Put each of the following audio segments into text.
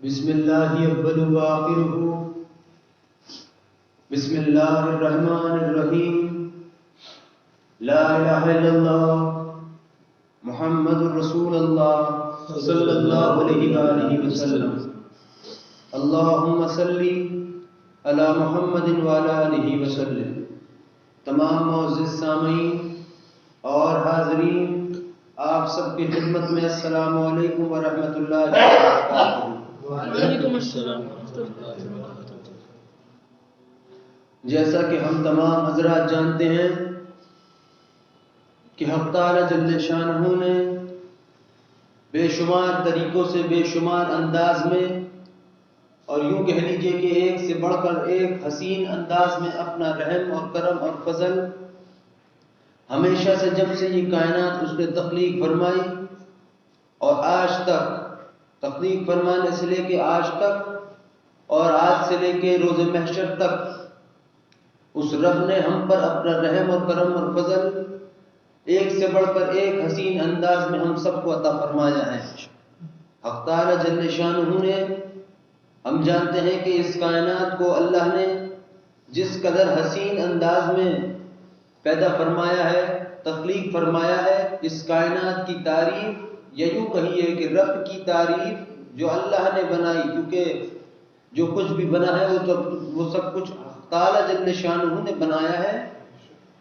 بسم اللہ اول و آخر، بسم اللہ الرحمن الرحیم، لا الہ الا اللہ محمد رسول اللہ صلی اللہ علیہ وآلہ وسلم۔ اللہم صلی علی محمد وعلی آلہ وسلم۔ تمام معزز سامعین اور حاضرین، آپ سب کی خدمت میں السلام علیکم ورحمۃ اللہ وبرکاتہ۔ وعلیکم السلام ورحمۃ اللہ وبرکاتہ۔ جیسا کہ ہم تمام حضرات جانتے ہیں کہ حق تعالی جل شانہ نے بے شمار طریقوں سے، بے شمار انداز میں، اور یوں کہہ لیجیے کہ ایک سے بڑھ کر ایک حسین انداز میں اپنا رحم اور کرم اور فضل ہمیشہ سے، جب سے یہ کائنات اس نے تخلیق فرمائی اور آج تک، تخلیق فرمانے سے لے کے آج تک اور آج سے لے کے روز محشر تک، اس رب نے ہم پر اپنا رحم اور کرم اور فضل ایک سے بڑھ کر ایک حسین انداز میں ہم سب کو عطا فرمایا ہے۔ حق تعالی جل شانہ نے، ہم جانتے ہیں کہ اس کائنات کو اللہ نے جس قدر حسین انداز میں پیدا فرمایا ہے، تخلیق فرمایا ہے، اس کائنات کی تعریف، یا یوں کہیے کہ رب کی تعریف جو اللہ نے بنائی، کیونکہ جو کچھ بھی بنا ہے وہ سب کچھ تعالی جل شانہ نے بنایا ہے،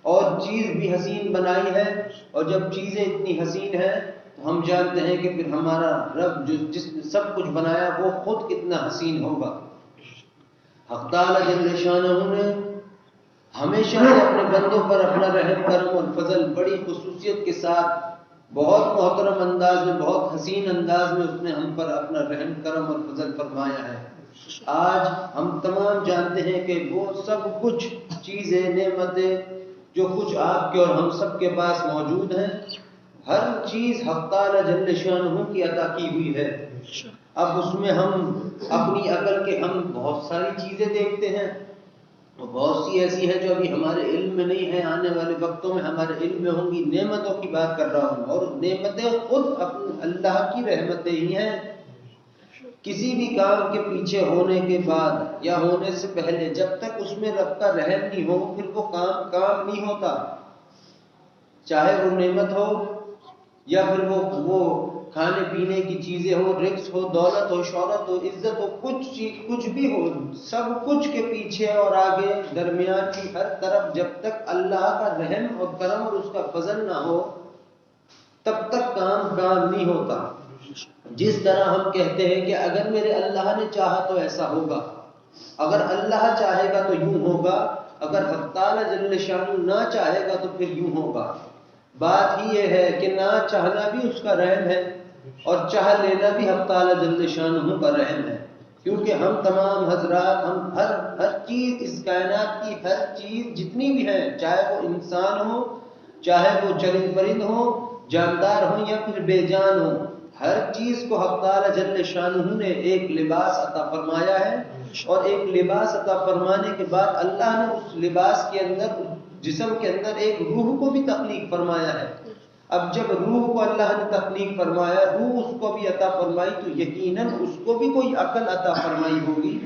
اور چیز بھی حسین بنائی ہے، اور جب چیزیں اتنی حسین ہیں تو ہم جانتے ہیں کہ پھر ہمارا رب جو جس نے سب کچھ بنایا وہ خود کتنا حسین ہوگا۔ حق تعالی جل شانہ نے ہمیشہ سے اپنے بندوں پر اپنا رحم کرم اور فضل بڑی خصوصیت کے ساتھ، بہت محترم انداز میں، بہت حسین انداز میں اس نے ہم پر اپنا رحم کرم اور فضل فرمایا ہے۔ آج ہم تمام جانتے ہیں کہ وہ سب کچھ چیزیں، نعمتیں جو کچھ آپ کے اور ہم سب کے پاس موجود ہیں، ہر چیز حق تعالی جل شانہ کی عطا کی ہوئی ہے۔ اب اس میں ہم اپنی عقل کے ہم بہت ساری چیزیں دیکھتے ہیں، اور بہت سی ایسی ہیں جو ابھی ہمارے علم میں نہیں ہیں، آنے والے وقتوں میں ہمارے علم میں ہوں گی۔ نعمتوں کی بات کر رہا ہوں، اور نعمتیں خود اپنے اللہ کی رحمتیں ہی ہیں۔ کسی بھی کام کے پیچھے ہونے کے بعد یا ہونے سے پہلے جب تک اس میں رب کا رحم نہیں ہو، پھر وہ کام نہیں ہوتا، چاہے وہ نعمت ہو یا پھر وہ کھانے پینے کی چیزیں ہو، رزق ہو، دولت ہو، شہرت ہو، عزت ہو، کچھ بھی ہو، سب کچھ کے پیچھے اور آگے درمیان کی ہر طرف جب تک اللہ کا رحم اور کرم اور اس کا فضل نہ ہو، تب تک کام نہیں ہوتا۔ جس طرح ہم کہتے ہیں کہ اگر میرے اللہ نے چاہا تو ایسا ہوگا، اگر اللہ چاہے گا تو یوں ہوگا، اگر حق تعالی جل شانہ نہ چاہے گا تو پھر یوں ہوگا۔ بات ہی یہ ہے کہ نہ چاہنا بھی اس کا رحم ہے، اور چاہ لینا بھی حق تعالی جل شانہ کا رحم ہے، کیونکہ ہم تمام حضرات، ہم ہر چیز، اس کائنات کی ہر چیز جتنی بھی ہے، چاہے وہ انسان ہو، چاہے وہ چرند پرند ہو، جاندار ہو یا پھر بے جان ہو، ہر چیز کو حق تعالی جل شانہ نے ایک لباس عطا فرمایا ہے، اور ایک لباس عطا فرمانے کے بعد اللہ نے اس لباس کے اندر، جسم کے اندر ایک روح کو بھی تخلیق فرمایا ہے۔ اب جب روح کو اللہ نے تخلیق فرمایا، روح اس کو بھی عطا فرمائی، تو یقیناً اس کو بھی کوئی عقل عطا فرمائی ہوگی۔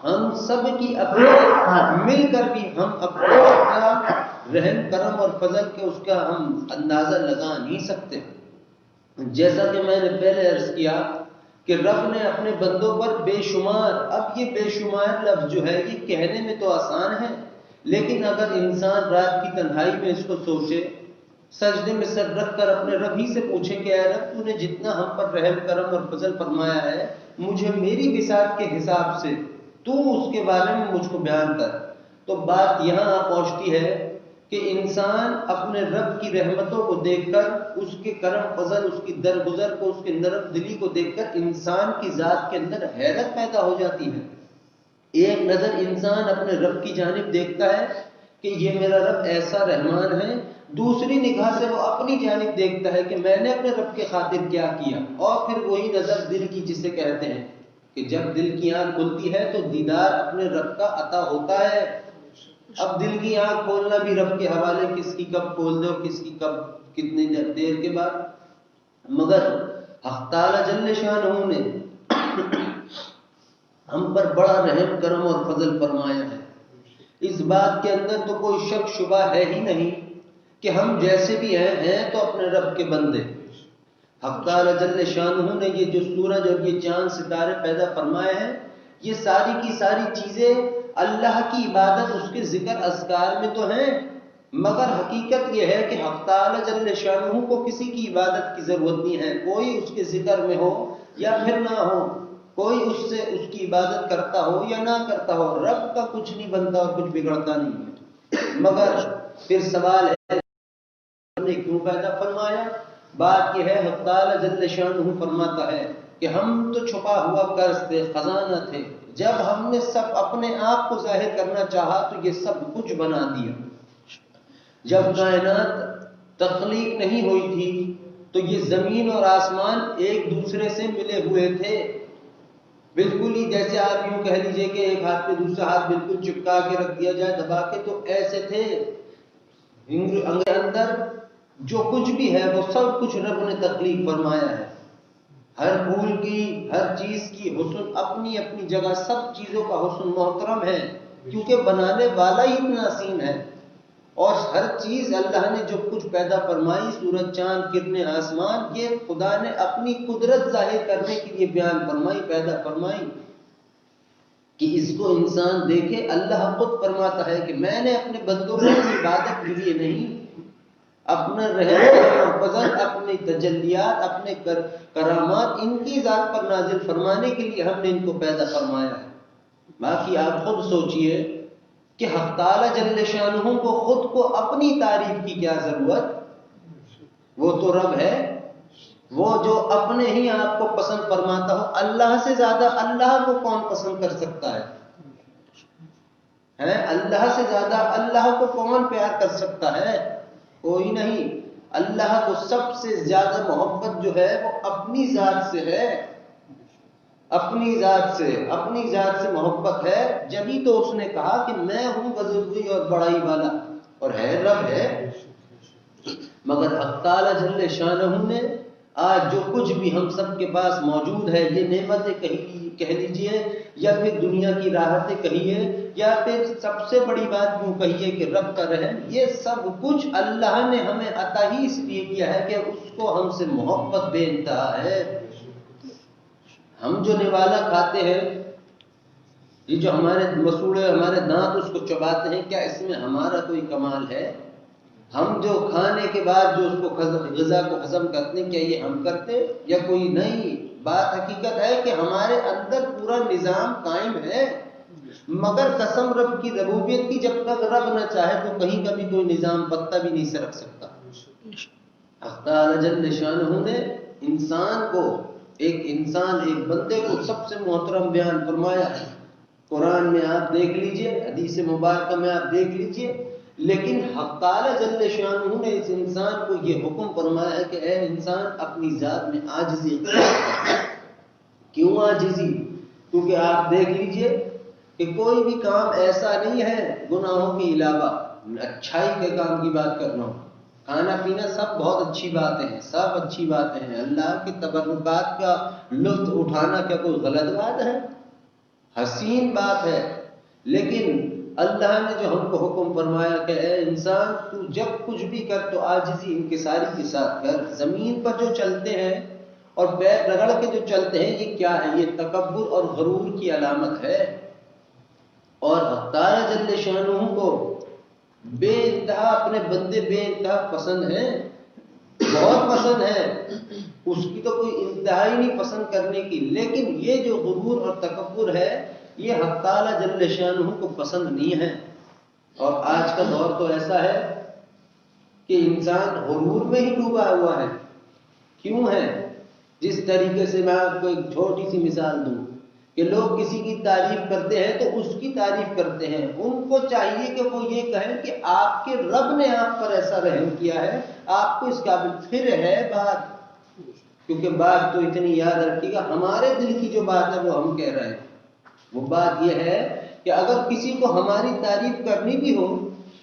ہم سب کی عقل مل کر بھی ہم اپنا رحم کرم اور فضل کے اس کا ہم اندازہ لگا نہیں سکتے۔ جیسا کہ میں نے پہلے عرض کیا کہ رب نے اپنے بندوں پر بے شمار، اب یہ بے شمار لفظ جو ہے یہ کہنے میں تو آسان ہے، لیکن اگر انسان رات کی تنہائی میں اس کو سوچے، سجدے میں سر رکھ کر اپنے رب ہی سے پوچھے کہ اے رب تو نے جتنا ہم پر رحم کرم اور فضل فرمایا ہے، مجھے میری بساط کے حساب سے تو اس کے بارے میں مجھ کو بیان کر، تو بات یہاں پہنچتی ہے کہ انسان اپنے رب کی رحمتوں کو دیکھ کر، اس کے کرم فضل، اس کی درگزر کو، اس کے نرم دلی کو دیکھ کر انسان کی ذات کے اندر حیرت پیدا ہو جاتی ہے۔ ایک نظر انسان اپنے رب کی جانب دیکھتا ہے کہ یہ میرا رب ایسا رحمان ہے، دوسری نگاہ سے وہ اپنی جانب دیکھتا ہے کہ میں نے اپنے رب کے خاطر کیا کیا، اور پھر وہی نظر دل کی، جسے کہتے ہیں کہ جب دل کی آنکھ کھلتی ہے تو دیدار اپنے رب کا عطا ہوتا ہے۔ اب دل کی آنکھ کھولنا بھی رب کے حوالے، کس کی کب کھول دے اور کس کی کب کتنی دیر کے بعد، مگر حق تعالی جل شانہ نے ہم پر بڑا رحم کرم اور فضل فرمایا ہے۔ اس بات کے اندر تو کوئی شک شبہ ہے ہی نہیں کہ ہم جیسے بھی ہیں تو اپنے رب کے بندے۔ حق تعالی جل شانہ نے یہ جو سورج اور یہ چاند ستارے پیدا فرمائے ہیں، یہ ساری کی ساری چیزیں اللہ کی عبادت، اس کے ذکر اذکار میں تو ہیں، مگر حقیقت یہ ہے کہ حق تعالی جل شانہ کو کسی کی عبادت کی ضرورت نہیں ہے، کوئی اس کے ذکر میں ہو یا پھر نہ ہو، کوئی اس سے اس کی عبادت کرتا ہو یا نہ کرتا ہو، رب کا کچھ نہیں بنتا اور کچھ بگڑتا نہیں ہے۔ مگر پھر سوال ہے نے کیوں پیدا فرمایا؟ بات یہ ہے حق تعالی جل شانہ فرماتا ہے کہ ہم تو چھپا ہوا کنز تھے، خزانہ تھے، جب ہم نے سب اپنے آپ کو ظاہر کرنا چاہا تو یہ سب کچھ بنا دیا۔ جب کائنات تخلیق نہیں ہوئی تھی تو یہ زمین اور آسمان ایک دوسرے سے ملے ہوئے تھے، بالکل ہی جیسے آپ یوں کہہ لیجئے کہ ایک ہاتھ پہ دوسرا ہاتھ بالکل چپکا کے رکھ دیا جائے دبا کے، تو ایسے تھے۔ اندر جو کچھ بھی ہے وہ سب کچھ رب نے تخلیق فرمایا ہے، ہر پھول کی، ہر چیز کی حسن اپنی اپنی جگہ، سب چیزوں کا حسن محترم ہے، کیونکہ بنانے والا ہی اتنا حسین ہے۔ اور ہر چیز اللہ نے جو کچھ پیدا فرمائی، سورج چاند کرنے آسمان، یہ خدا نے اپنی قدرت ظاہر کرنے کے لیے بیان فرمائی، پیدا فرمائی کہ اس کو انسان دیکھے۔ اللہ خود فرماتا ہے کہ میں نے اپنے بندوں کو عبادت کے لیے نہیں، اپنا رحم اور فضل، اپنی تجلیات، اپنے کرامات ان کی ذات پر نازل فرمانے کے لیے ہم نے ان کو پیدا فرمایا ہے۔ باقی آپ خود سوچئے کہ حق تعالی جل شانہ کو خود کو اپنی تعریف کی کیا ضرورت، وہ تو رب ہے، وہ جو اپنے ہی آپ کو پسند فرماتا ہو۔ اللہ سے زیادہ اللہ کو کون پسند کر سکتا ہے؟ اللہ سے زیادہ اللہ کو کون پیار کر سکتا ہے؟ کوئی نہیں۔ اللہ کو سب سے زیادہ محبت جو ہے وہ اپنی ذات سے ہے، اپنی ذات سے محبت ہے، جبھی تو اس نے کہا کہ میں ہوں بزرگی اور بڑائی والا، اور ہے رب ہے۔ مگر حق تعالی جل شانہ نے آج جو کچھ بھی ہم سب کے پاس موجود ہے، یہ نعمتیں کہہ لیجئے یا پھر دنیا کی راحتیں کہیے، یا پھر سب سے بڑی بات یوں کہیے کہ رب کا رحم، یہ سب کچھ اللہ نے ہمیں عطا ہی اس لیے کیا ہے کہ اس کو ہم سے محبت بے انتہا ہے۔ ہم جو نوالا کھاتے ہیں، یہ جو ہمارے مسوڑے، ہمارے دانت اس کو چباتے ہیں، کیا اس میں ہمارا کوئی کمال ہے؟ ہم جو کھانے کے بعد جو اس کو غذا کو ہضم کرتے ہیں، کیا یہ ہم کرتے یا کوئی نہیں؟ بات حقیقت ہے کہ ہمارے اندر پورا نظام قائم ہے، مگر قسم رب کی ربوبیت کی، جب تک رب نہ چاہے تو کہیں کا بھی کوئی نظام پتہ بھی نہیں سرک سکتا۔ حق تعالی جل شانہ نے انسان کو، ایک بندے کو سب سے محترم بیان فرمایا ہے۔ قرآن میں آپ دیکھ لیجئے، حدیث مبارکہ میں آپ دیکھ لیجئے، لیکن حق تعالی جل شانہ نے اس انسان کو یہ حکم فرمایا ہے کہ اے انسان اپنی ذات میں عاجزی اختیار۔ کیوں عاجزی؟ کیونکہ آپ دیکھ لیجئے کہ کوئی بھی کام ایسا نہیں ہے گناہوں کے علاوہ، اچھائی کے کام کی بات کر رہا ہوں، کھانا پینا سب بہت اچھی باتیں ہیں، سب اچھی باتیں ہیں، اللہ کے تبرکات کا لطف اٹھانا کیا کوئی غلط بات ہے؟ حسین بات ہے، لیکن اللہ نے جو ہم کو حکم فرمایا کہ اے انسان تو جب کچھ بھی کر تو عاجزی انکساری کے ساتھ کر۔ زمین پر جو چلتے ہیں اور پیر رگڑ کے جو چلتے ہیں یہ کیا ہے؟ یہ تکبر اور غرور کی علامت ہے۔ اور حق تعالی جل شانہ کو بے انتہا اپنے بندے بے انتہا پسند ہیں، بہت پسند ہے، اس کی تو کوئی انتہا ہی نہیں پسند کرنے کی، لیکن یہ جو غرور اور تکبر ہے یہ حق تعالی جل شانہ کو پسند نہیں ہے۔ اور آج کا دور تو ایسا ہے کہ انسان غرور میں ہی ڈوبا ہوا ہے۔ کیوں ہے؟ جس طریقے سے میں آپ کو ایک چھوٹی سی مثال دوں کہ لوگ کسی کی تعریف کرتے ہیں تو اس کی تعریف کرتے ہیں، ان کو چاہیے کہ وہ یہ کہیں کہ آپ کے رب نے آپ پر ایسا رحم کیا ہے، آپ کو اس قابل پھر ہے بات، کیونکہ بات تو اتنی یاد رکھیے گا ہمارے دل کی جو بات ہے وہ ہم کہہ رہے ہیں۔ وہ بات یہ ہے کہ اگر کسی کو ہماری تعریف کرنی بھی ہو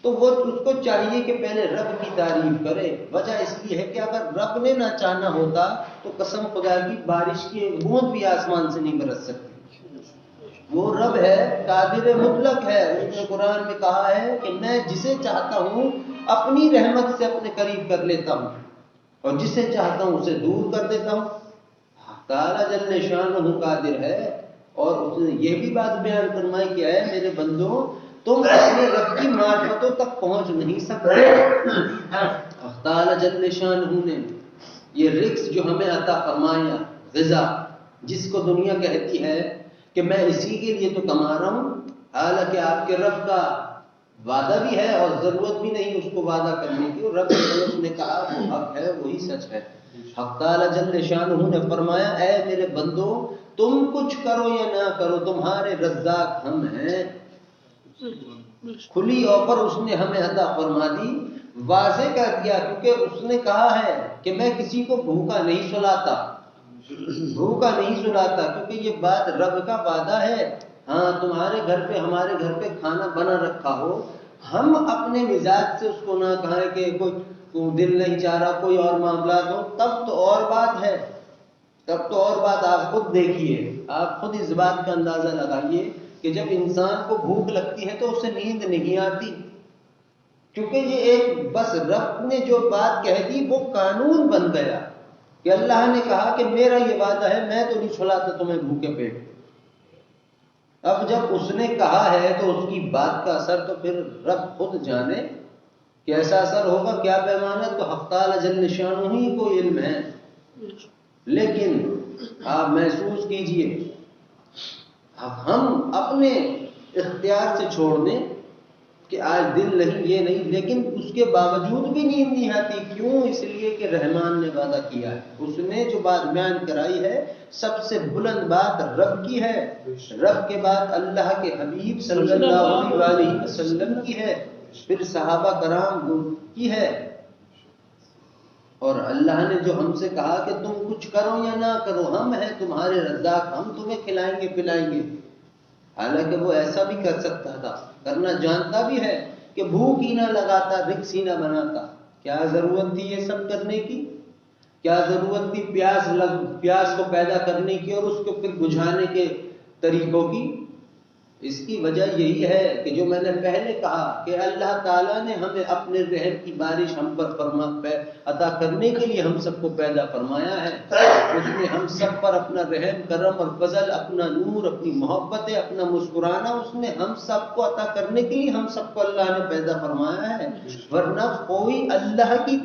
تو وہ اس کو چاہیے کہ پہلے رب کی تعریف کرے۔ وجہ اس لیے ہے کہ اگر رب نے نہ چاہنا ہوتا تو قسم خدا کی بارش کی ایک بوند بھی آسمان سے نہیں برس سکتی۔ وہ رب ہے، قادر مطلق ہے، اس نے قرآن میں کہا ہے کہ میں جسے چاہتا ہوں اپنی رحمت سے اپنے قریب کر لیتا ہوں اور جسے چاہتا ہوں اسے دور کر دیتا ہوں۔ تعالیٰ جل شانہ قادر ہے، اور اس نے یہ بھی بات بیان فرمائی کہ اے میرے بندوں تم اپنے رب کی معرفتوں تک پہنچ نہیں سکتے۔ تعالیٰ جل شانہ نے یہ رزق جو ہمیں عطا فرمایا، غذا جس کو دنیا کہتی ہے کہ میں اسی کے لیے تو کما رہا ہوں، حالانکہ آپ کے رب کا وعدہ بھی ہے اور ضرورت بھی نہیں اس کو وعدہ کرنے کی، رب نے کہا وہ حق ہے، وہی سچ ہے۔ حق تعالیٰ جل شانہ نے فرمایا اے میرے بندو تم کچھ کرو یا نہ کرو تمہارے رزاق ہم ہیں۔ کھلی آفر اس نے ہمیں عطا فرما دی، واضح کر دیا، کیونکہ اس نے کہا ہے کہ میں کسی کو بھوکا نہیں سلاتا، بھوکا نہیں سلاتا، کیونکہ یہ بات رب کا وعدہ ہے۔ ہاں تمہارے گھر پہ ہمارے گھر پہ کھانا بنا رکھا ہو، ہم اپنے مزاج سے اس کو نہ کہیں کہ کوئی دل نہیں چاہ رہا، کوئی اور معاملات ہو، تب تو اور بات ہے، تب تو اور بات۔ آپ خود دیکھیے، آپ خود اس بات کا اندازہ لگائیے کہ جب انسان کو بھوک لگتی ہے تو اسے نیند نہیں آتی، کیونکہ یہ ایک بس رب نے جو بات کہہ دی وہ قانون بن گیا کہ اللہ نے کہا کہ میرا یہ وعدہ ہے، میں تو نہیں سلاتا تمہیں بھوکے پیٹ۔ اب جب اس نے کہا ہے تو اس کی بات کا اثر تو پھر رب خود جانے کیسا اثر ہوگا، کیا پیمانہ، تو حق تعالی جل شانہ ہی کو علم ہے۔ لیکن آپ محسوس کیجئے ہم اپنے اختیار سے چھوڑ دیں کہ آج دل نہیں، یہ نہیں، لیکن اس کے باوجود بھی نیند نہیں آتی، کیوں؟ اس لیے کہ رحمان نے وعدہ کیا ہے، اس نے جو بات بیان کرائی ہے سب سے بلند بات رب کی ہے، رب کے بعد اللہ کے حبیب صلی اللہ علیہ وسلم کی ہے، پھر صحابہ کرام کی ہے، اور اللہ نے جو ہم سے کہا کہ تم کچھ کرو یا نہ کرو ہم ہیں تمہارے رزاق، ہم تمہیں کھلائیں گے پلائیں گے۔ حالانکہ وہ ایسا بھی کر سکتا تھا، کرنا جانتا بھی ہے کہ بھوک ہی نہ لگاتا، رزق ہی نہ بناتا، کیا ضرورت تھی یہ سب کرنے کی؟ کیا ضرورت تھی پیاس کو پیدا کرنے کی اور اس کو پھر بجھانے کے طریقوں کی؟ اس کی وجہ یہی ہے کہ جو میں نے پہلے کہا کہ اللہ تعالیٰ نے ہمیں اپنے رحم کی بارش ہم پر عطا کرنے کے لیے ہم سب کو پیدا فرمایا ہے، اس نے ہم سب پر اپنا رحم کرم اور فضل، اپنا نور، اپنی محبتیں، اپنا مسکرانا اس نے ہم سب کو عطا کرنے کے لیے ہم سب کو اللہ نے پیدا فرمایا ہے۔ ورنہ کوئی اللہ کی،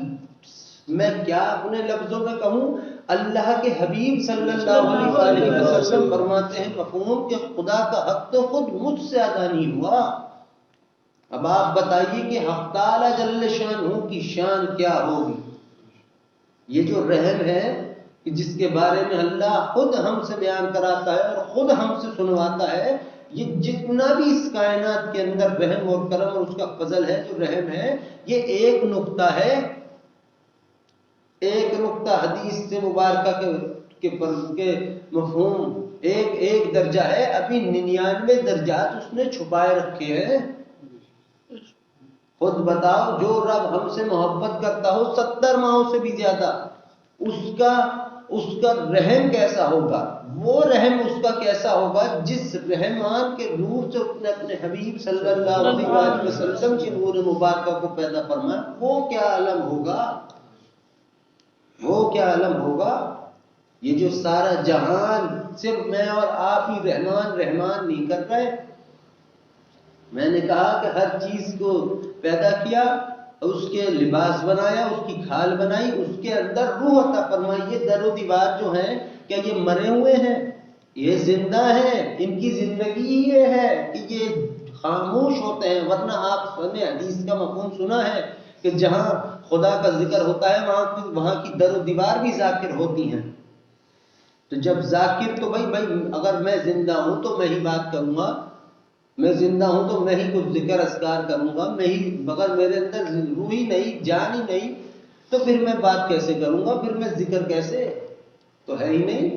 میں کیا اپنے لفظوں میں کہوں، اللہ کے حبیب صلی اللہ علیہ وسلم فرماتے ہیں مفہوم کہ خدا کا حق تو خود مجھ سے ادا نہیں ہوا۔ اب آپ بتائیے کہ حق تعالی جل شانہ کی شان کیا ہوگی؟ یہ جو رحم ہے کہ جس کے بارے میں اللہ خود ہم سے بیان کراتا ہے اور خود ہم سے سنواتا ہے، یہ جتنا بھی اس کائنات کے اندر رحم اور کرم اور اس کا فضل ہے، جو رحم ہے، یہ ایک نقطہ ہے، ایک نقطہ حدیث سے مبارکہ کے مفہوم ایک درجہ ہے، ابھی 99 درجات اس نے چھپائے رکھے ہیں۔ خود بتاؤ جو رب ہم سے محبت کرتا ہو 70 ماہوں سے بھی زیادہ، اس کا رحم کیسا ہوگا؟ وہ رحم اس کا کیسا ہوگا جس رحمان کے نور سے اس نے اپنے حبیب صلی اللہ علیہ وسلم کی نور مبارکہ کو پیدا فرمایا، وہ کیا عالم ہوگا، وہ کیا عالم ہوگا؟ یہ جو سارا جہان صرف میں اور آپ ہی رحمان نہیں کر رہے۔ میں نے کہا کہ ہر چیز کو پیدا کیا، اس کے لباس بنایا، اس کی کھال بنائی، اس کے اندر روح عطا فرمائی۔ یہ در و دیوار جو ہیں کیا یہ مرے ہوئے ہیں؟ یہ زندہ ہیں، ان کی زندگی یہ ہے کہ یہ خاموش ہوتے ہیں، ورنہ آپ نے حدیث کا مفہوم سنا ہے کہ جہاں خدا کا ذکر ہوتا ہے وہاں کی در و دیوار بھی ذاکر ہوتی ہیں۔ تو جب ذاکر تو بھائی اگر میں زندہ ہوں تو میں ہی بات کروں گا، میں زندہ ہوں تو میں ہی کچھ ذکر اذکار کروں گا، میں ہی، مگر میرے اندر روح ہی نہیں، جان ہی نہیں، تو پھر میں بات کیسے کروں گا، پھر میں ذکر کیسے، تو ہے ہی نہیں۔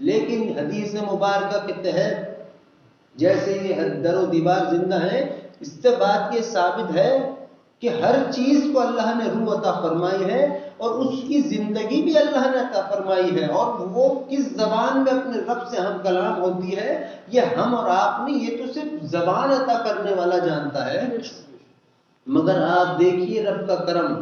لیکن حدیث مبارکہ کے تحت جیسے یہ در و دیوار زندہ ہیں، اس سے بات یہ ثابت ہے کہ ہر چیز کو اللہ نے روح عطا فرمائی ہے اور اس کی زندگی بھی اللہ نے عطا فرمائی ہے، اور وہ کس زبان میں اپنے رب سے ہم کلام ہوتی ہے یہ ہم اور آپ نہیں، یہ تو صرف زبان عطا کرنے والا جانتا ہے۔ مگر آپ دیکھیے رب کا کرم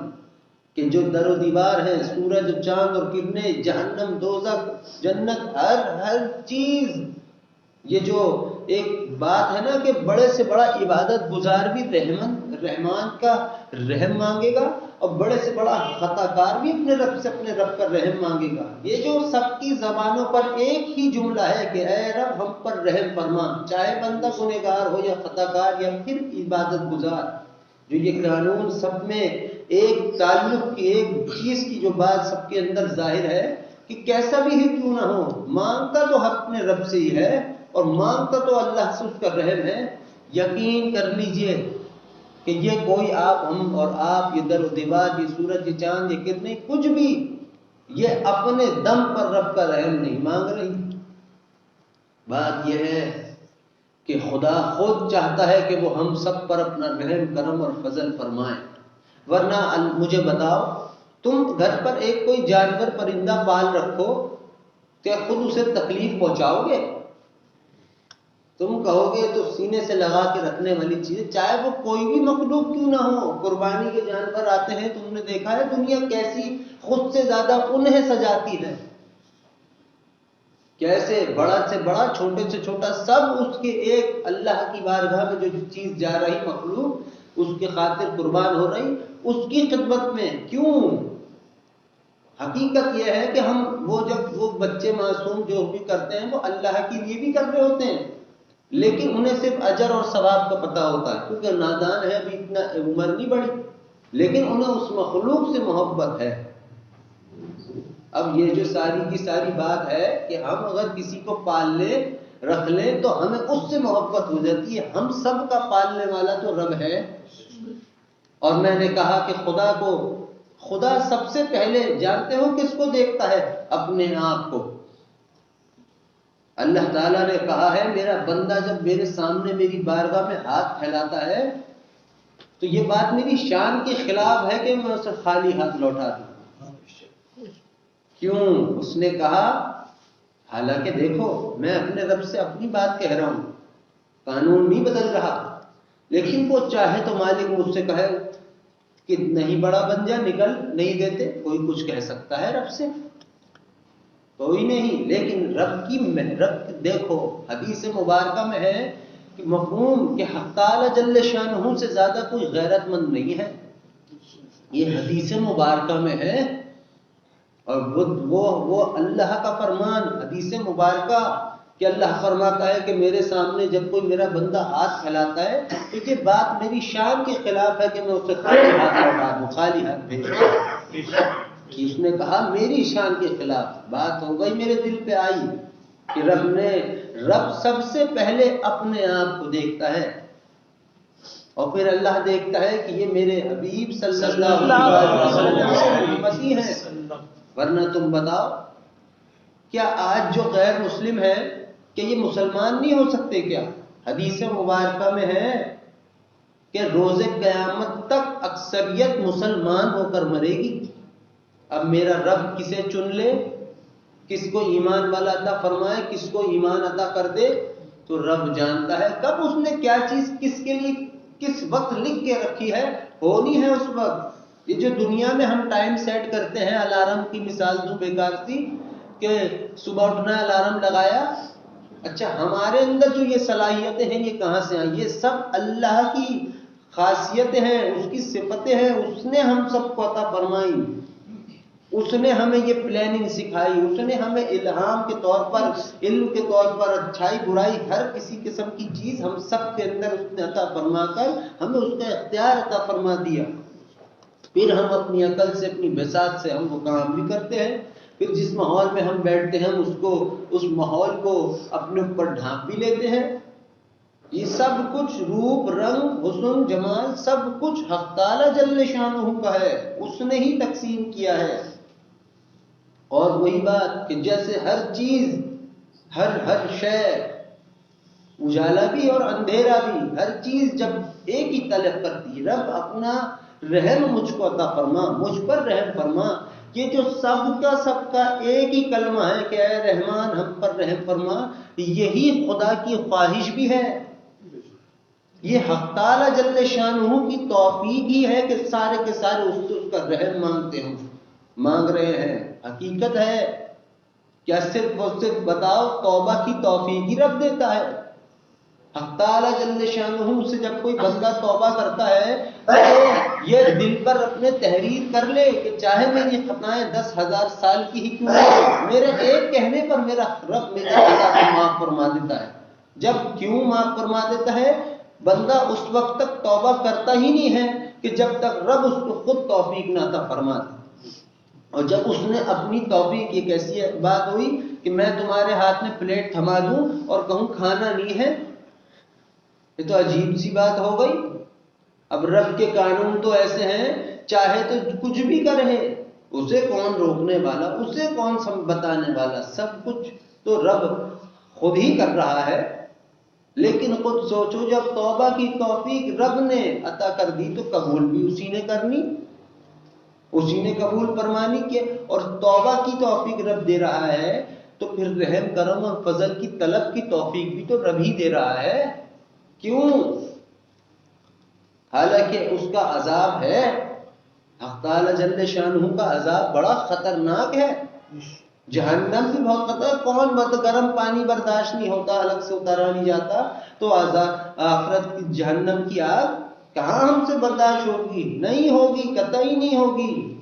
کہ جو در و دیوار ہیں، سورج چاند اور کرنیں، جہنم دوزخ جنت، ہر چیز، یہ جو ایک بات ہے نا کہ بڑے سے بڑا عبادت گزار بھی رحمان کا رحم مانگے گا، اور بڑے سے بڑا خطا کار بھی اپنے رب سے اپنے رب کا رحم مانگے گا۔ یہ جو سب کی زبانوں پر ایک ہی جملہ ہے کہ اے رب ہم پر رحم فرما، چاہے بندہ گنہگار ہو یا خطا کار یا پھر عبادت گزار، جو یہ قانون سب میں ایک تعلق کی، ایک چیز کی جو بات سب کے اندر ظاہر ہے کہ کیسا بھی ہی کیوں نہ ہو، مانگتا تو اپنے رب سے ہی ہے اور مانگتا تو اللہ سے اس کا رحم ہے۔ یقین کر لیجئے کہ یہ کوئی ہم اور آپ، یہ در و دیوار، یہ سورج، یہ چاند، یہ کرنیں، کچھ بھی یہ اپنے دم پر رب کا رحم نہیں مانگ رہی۔ بات یہ ہے کہ خدا خود چاہتا ہے کہ وہ ہم سب پر اپنا رحم کرم اور فضل فرمائے۔ ورنہ مجھے بتاؤ، تم گھر پر ایک کوئی جانور پرندہ پال رکھو، کیا خود اسے تکلیف پہنچاؤ گے؟ تم کہو گے تو سینے سے لگا کے رکھنے والی چیزیں، چاہے وہ کوئی بھی مخلوق کیوں نہ ہو، قربانی کے جانور آتے ہیں، تم نے دیکھا ہے دنیا کیسی خود سے زیادہ انہیں سجاتی ہے، کیسے بڑا سے بڑا، چھوٹے سے چھوٹا، سب اس کے ایک اللہ کی بارگاہ میں جو چیز جا رہی مخلوق اس کی خاطر قربان ہو رہی، اس کی خدمت میں کیوں؟ حقیقت یہ ہے کہ ہم جب وہ بچے معصوم جو بھی کرتے ہیں وہ اللہ کے لیے بھی کر رہے ہوتے ہیں، لیکن انہیں صرف اجر اور ثواب کا پتہ ہوتا ہے کیونکہ نادان ہے، ابھی اتنا عمر نہیں بڑھی، لیکن انہیں اس مخلوق سے محبت ہے۔ اب یہ جو ساری کی ساری بات ہے کہ ہم اگر کسی کو پال لیں، رکھ لیں، تو ہمیں اس سے محبت ہو جاتی ہے۔ ہم سب کا پالنے والا تو رب ہے۔ اور میں نے کہا کہ خدا سب سے پہلے جانتے ہو کس کو دیکھتا ہے؟ اپنے آپ کو۔ اللہ تعالیٰ نے کہا ہے میرا بندہ جب میرے سامنے میری بارگاہ میں ہاتھ پھیلاتا ہے تو یہ بات میری شان کے خلاف ہے کہ میں اسے خالی ہاتھ لوٹا دوں۔ کیوں؟ اس نے کہا حالانکہ دیکھو میں اپنے رب سے اپنی بات کہہ رہا ہوں، قانون نہیں بدل رہا، لیکن وہ چاہے تو مالک مجھ سے کہے کہ نہیں بڑا بن جا، نکل، نہیں دیتے، کوئی کچھ کہہ سکتا ہے رب سے؟ کوئی نہیں۔ لیکن رب دیکھو حدیث مبارکہ میں ہے کہ مفہوم کہ حق تعالی جل شانہ سے زیادہ کوئی غیرت مند نہیں ہے، یہ حدیث مبارکہ میں ہے، اور وہ اللہ کا فرمان حدیث مبارکہ کہ اللہ فرماتا ہے کہ میرے سامنے جب کوئی میرا بندہ ہاتھ پھیلاتا ہے تو یہ بات میری شان کے خلاف ہے کہ میں اسے خالی ہاتھ لوٹا دوں، خالی ہاتھ بھیج دوں۔ اس نے کہا میری شان کے خلاف بات ہو گئی، میرے دل پہ آئی کہ رب سب سے پہلے اپنے آپ کو دیکھتا ہے اور پھر اللہ دیکھتا ہے کہ یہ میرے حبیب صلی اللہ علیہ وسلم امتی ہیں۔ ورنہ تم بتاؤ کیا آج جو غیر مسلم ہے کہ یہ مسلمان نہیں ہو سکتے کیا؟ حدیث مبارکہ میں ہے کہ روز قیامت تک اکثریت مسلمان ہو کر مرے گی. اب میرا رب کسے چن لے، کس کو ایمان والا عطا فرمائے، کس کو ایمان عطا کر دے، تو رب جانتا ہے کب اس نے کیا چیز کس کے لیے کس وقت لکھ کے رکھی ہے، ہونی ہے اس وقت. یہ جو دنیا میں ہم ٹائم سیٹ کرتے ہیں، الارم کی مثال دوں بیکار سی کہ صبح اٹھنا الارم لگایا، اچھا ہمارے اندر جو یہ صلاحیتیں ہیں یہ کہاں سے آئیں؟ یہ سب اللہ کی خاصیتیں ہیں، اس کی صفتیں ہیں، اس نے ہم سب کو عطا فرمائی، اس نے ہمیں یہ پلاننگ سکھائی، اس نے ہمیں الہام کے طور پر، علم کے طور پر، اچھائی برائی ہر کسی قسم کی چیز ہم سب کے اندر اس نے عطا فرما کر ہمیں اس کا اختیار عطا فرما دیا. پھر ہم اپنی عقل سے اپنی بساط سے ہم وہ کام بھی کرتے ہیں. پھر جس ماحول میں ہم بیٹھتے ہیں اس ماحول کو اپنے اوپر ڈھانپ بھی لیتے ہیں. یہ سب کچھ روپ رنگ حسن جمال سب کچھ حق تعالی جل شانہ کا ہے، اس نے ہی تقسیم کیا ہے. اور وہی بات کہ جیسے ہر چیز ہر شے، اجالا بھی اور اندھیرا بھی، ہر چیز جب ایک ہی طلب کرتی، رب اپنا رحم مجھ کو عطا فرما، مجھ پر رحم فرما. یہ جو سب کا ایک ہی کلمہ ہے کہ اے رحمان ہم پر رحم فرما، یہی خدا کی خواہش بھی ہے. یہ حق تعالی جل شانہ کی توفیق ہی ہے کہ سارے کے سارے اس سے اس کا رحم مانگتے ہیں، مانگ رہے ہیں. حقیقت ہے کیا صرف اور صرف بتاؤ توبہ کی توفیق ہی رب دیتا ہے. حق تعالی جل شانہ سے جب کوئی بندہ توبہ کرتا ہے تو یہ دل پر اپنے تحریر کر لے کہ چاہے میری خطائیں 10,000 سال کی ہی کیوں نہ ہو، میرے ایک کہنے پر میرا رب میری خطا کو معاف فرما دیتا ہے. جب کیوں معاف فرما دیتا ہے؟ بندہ اس وقت تک توبہ کرتا ہی نہیں ہے کہ جب تک رب اس کو خود توفیق نہ عطا فرما دے. اور جب اس نے اپنی توفیق، یہ کیسی بات ہوئی کہ میں تمہارے ہاتھ میں پلیٹ تھما دوں اور کہوں کھانا نہیں ہے، یہ تو عجیب سی بات ہو گئی. اب رب کے قانون تو ایسے ہیں، چاہے تو کچھ بھی کرے، اسے کون روکنے والا، اسے کون بتانے والا، سب کچھ تو رب خود ہی کر رہا ہے. لیکن خود سوچو جب توبہ کی توفیق رب نے عطا کر دی تو قبول بھی اسی نے کرنی، اسی نے قبول فرمانی کے. اور توبہ کی توفیق رب دے رہا ہے تو پھر رحم کرم اور فضل کی طلب کی توفیق بھی تو رب ہی دے رہا ہے. کیوں؟ حالانکہ اس کا عذاب ہے، حق تعالی جل شانہ کا عذاب بڑا خطرناک ہے. جہنم بھی بہت خطرناک، کون گرم پانی برداشت نہیں ہوتا، الگ سے اتارا نہیں جاتا، تو عذاب آخرت کی جہنم کی آگ کہاں ہم سے برداشت ہوگی؟ نہیں ہوگی، قطعی نہیں ہوگی.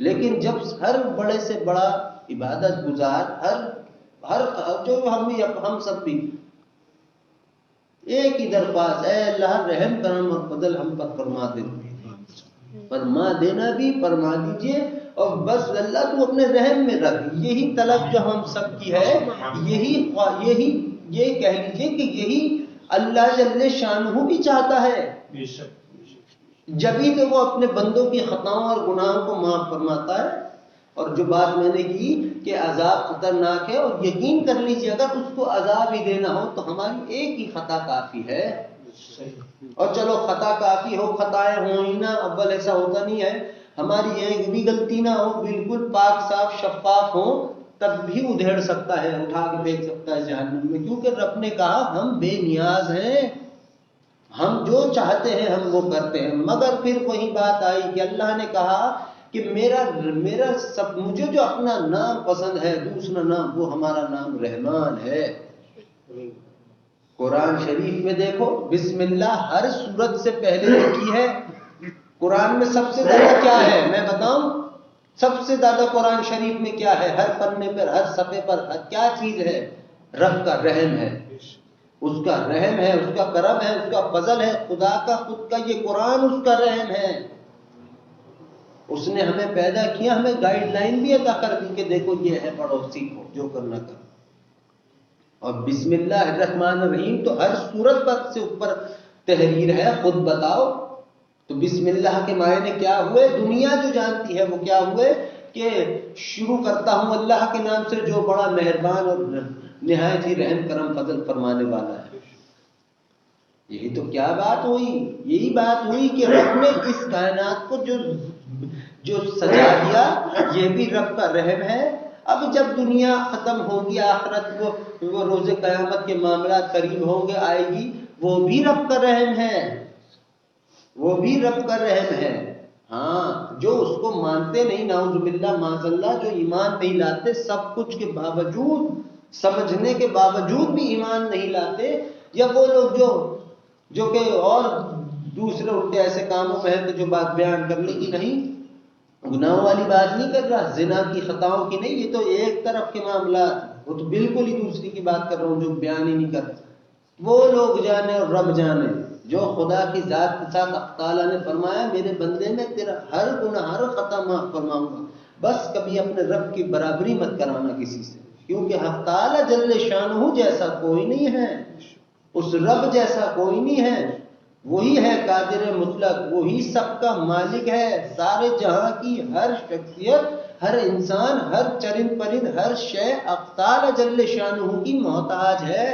لیکن جب ہر بڑے سے بڑا عبادت گزار، ہر جو ہم سب بھی ایک ہی درخواست، اے اللہ رحم کرم اور فضل ہم پر فرما دینا بھی فرما دیجئے، اور بس اللہ تو اپنے رحم میں رکھ. یہی طلب جو ہم سب کی ہے، یہ کہہ لیجئے کہ یہی اللہ جل شانہ بھی چاہتا ہے. جبھی تو وہ اپنے بندوں کی خطاؤں اور گناہوں کو معاف فرماتا ہے. اور جو بات میں نے کی کہ عذاب خطرناک ہے، اور یقین کر لیجیے اگر اس کو عذاب ہی دینا ہو تو ہماری ایک ہی خطا کافی ہے. اور چلو خطا کافی ہو، خطائیں ہوں ہی نہ، اول ایسا ہوتا نہیں ہے، ہماری ایک بھی غلطی نہ ہو، بالکل پاک صاف شفاف ہو، تب بھی ادھیڑ سکتا ہے، اٹھا کے پھینک سکتا ہے جہنم میں. کیونکہ رب نے کہا ہم بے نیاز ہیں، ہم جو چاہتے ہیں ہم وہ کرتے ہیں. مگر پھر وہی بات آئی کہ اللہ نے کہا کہ میرا سب، مجھے جو اپنا نام پسند ہے، دوسرا نام وہ ہمارا نام رحمان ہے. قرآن شریف میں دیکھو بسم اللہ ہر سورت سے پہلے لکھی ہے. قرآن میں سب سے زیادہ کیا ہے میں بتاؤں؟ سب سے زیادہ قرآن شریف میں کیا ہے؟ ہر پنے پر، ہر صفحے پر کیا چیز ہے؟ رب کا رحم ہے، اس کا رحم ہے، اس کا کرم ہے، اس کا فضل ہے. خدا کا خود کا یہ قرآن اس کا رحم ہے. اس نے ہمیں پیدا کیا، ہمیں گائیڈ لائن بھی عطا کر دی کہ دیکھو یہ ہے، پڑھو سیکھو، جو کرنا کرو. اور بسم اللہ الرحمن الرحیم تو ہر سورت پر سے اوپر تحریر ہے. خود بتاؤ تو بسم اللہ کے معنی کیا ہوئے؟ دنیا جو جانتی ہے وہ کیا ہوئے کہ شروع کرتا ہوں اللہ کے نام سے جو بڑا مہربان اور نہایت ہی رحم کرم فضل فرمانے والا ہے. یہی تو کیا بات ہوئی، یہی بات ہوئی کہ رب نے اس کائنات کو جو سجا دیا یہ بھی رب کا رحم ہے۔ اب جب دنیا ختم ہوگی، آخرت وہ روز قیامت کے معاملات قریب ہوں گے، آئے گی، وہ بھی رب کا رحم ہے، وہ بھی رب کا رحم ہے۔ ہاں جو اس کو مانتے نہیں، نعوذ باللہ معاذ اللہ، جو ایمان نہیں لاتے، سب کچھ کے باوجود، سمجھنے کے باوجود بھی ایمان نہیں لاتے، یا وہ لوگ جو کہ اور دوسرے الٹے ایسے کاموں میں ہیں کہ جو بات بیان کرنے کی نہیں، گناہوں والی بات نہیں کر رہا، زنا کی خطاؤں کی نہیں، یہ تو ایک طرف کے معاملات، وہ تو بالکل ہی دوسری کی بات کر رہا ہوں جو بیان ہی نہیں کر رہا۔ وہ لوگ جانے اور رب جانے جو خدا کی ذات کے ساتھ اللہ تعالیٰ نے فرمایا میرے بندے میں تیرا ہر گناہ ہر خطا معاف فرماؤں گا، بس کبھی اپنے رب کی برابری مت کرانا کسی سے، کیونکہ اللہ تعالیٰ جل شانہ جیسا کوئی نہیں ہے، اس رب جیسا کوئی نہیں ہے، وہی ہے قادر مطلق، وہی سب کا مالک ہے، سارے جہاں کی ہر شخصیت، ہر انسان، ہر چرند پرند، ہر شے اللہ تعالیٰ جل شانہ کی محتاج ہے۔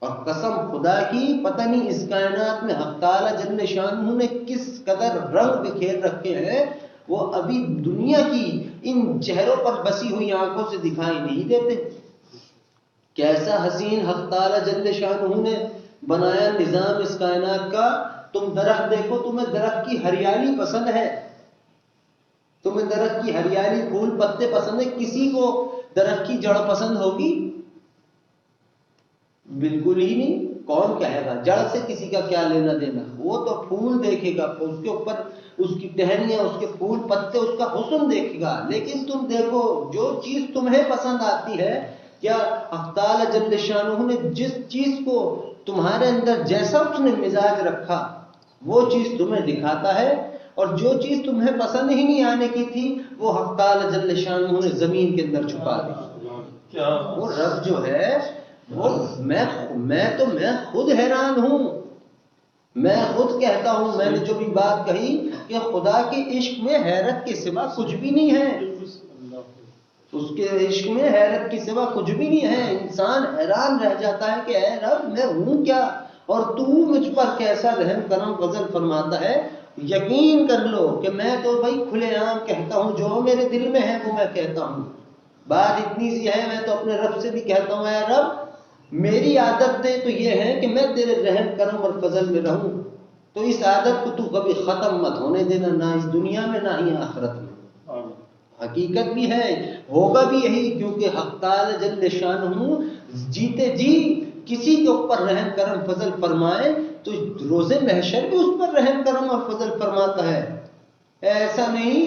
اور قسم خدا کی پتہ نہیں اس کائنات میں حق تعالیٰ جل شانہ نے کس قدر رنگ بکھیر رکھے ہیں، وہ ابھی دنیا کی ان چہروں پر بسی ہوئی آنکھوں سے دکھائی نہیں دیتے۔ کیسا حسین حق تعالیٰ جل شانہ نے بنایا نظام اس کائنات کا۔ تم درخت دیکھو، تمہیں درخت کی ہریالی پسند ہے، تمہیں درخت کی ہریالی پھول پتے پسند ہے، کسی کو درخت کی جڑ پسند ہوگی؟ بالکل ہی نہیں۔ کون کہے گا؟ جڑ سے کسی کا کیا لینا دینا، وہ تو پھول دیکھے گا، اس کے اوپر اس کی ٹہنیاں، اس کے پھول پتے، اس کا حسن دیکھے گا۔ لیکن تم دیکھو جو چیز تمہیں پسند آتی ہے، کیا اللہ تعالیٰ جل شانہ نے جس چیز کو تمہارے اندر جیسا اس نے مزاج رکھا وہ چیز تمہیں دکھاتا ہے، اور جو چیز تمہیں پسند ہی نہیں آنے کی تھی وہ اللہ تعالیٰ جل شانہ نے زمین کے اندر چھپا دی۔ وہ رب جو ہے وہ میں خود حیران ہوں، میں خود کہتا ہوں، میں نے جو بھی بات کہی کہ خدا کے عشق میں حیرت کے سوا کچھ بھی نہیں ہے، اس کے عشق میں حیرت کے سوا کچھ بھی نہیں ہے۔ انسان حیران رہ جاتا ہے کہ اے رب میں ہوں کیا اور تو مجھ پر کیسا رحم کرم فضل فرماتا ہے۔ یقین کر لو کہ میں تو بھائی کھلے عام کہتا ہوں، جو میرے دل میں ہے وہ میں کہتا ہوں۔ بات اتنی سی ہے، میں تو اپنے رب سے بھی کہتا ہوں اے رب میری عادت دے تو یہ ہے کہ میں تیرے رحم کرم اور فضل میں رہوں، تو اس عادت کو تو کبھی ختم مت ہونے دینا، نہ اس دنیا میں نہ ہی آخرت میں۔ حقیقت بھی ہے، ہوگا بھی یہی، کیونکہ حق تعالی جل شانہ جیتے جی کسی کے اوپر رحم کرم فضل فرمائے تو روز محشر بھی اس پر رحم کرم اور فضل فرماتا ہے۔ ایسا نہیں،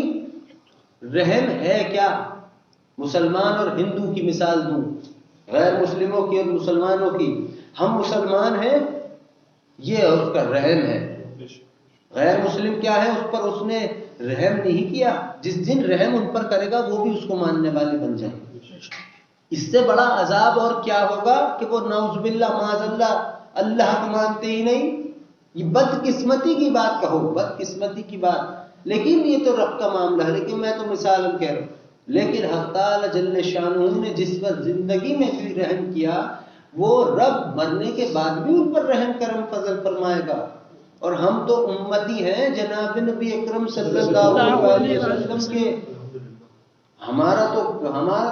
رحم ہے کیا؟ مسلمان اور ہندو کی مثال دوں، غیر مسلموں کی اور مسلمانوں کی۔ ہم مسلمان ہیں، یہ اس کا رحم ہے۔ غیر مسلم کیا ہے؟ اس پر اس نے رحم نہیں کیا، جس دن رحم ان پر کرے گا وہ بھی اس کو ماننے والے بن جائیں۔ اس سے بڑا عذاب اور کیا ہوگا کہ وہ نعوذ باللہ معاذ اللہ اللہ کو مانتے ہی نہیں۔ یہ بدقسمتی کی بات کہو، بدقسمتی کی بات، لیکن یہ تو رب کا معاملہ ہے، لیکن میں تو مثال کہہ رہا ہوں۔ لیکن حق تعالی جل شانہ نے جس پر زندگی میں بھی رحم کیا، وہ رب مرنے کے بعد بھی ان پر رحم کرم فضل فرمائے گا۔ اور ہم تو امتی ہیں جناب نبی اکرم صلی اللہ علیہ وسلم کے، ہمارا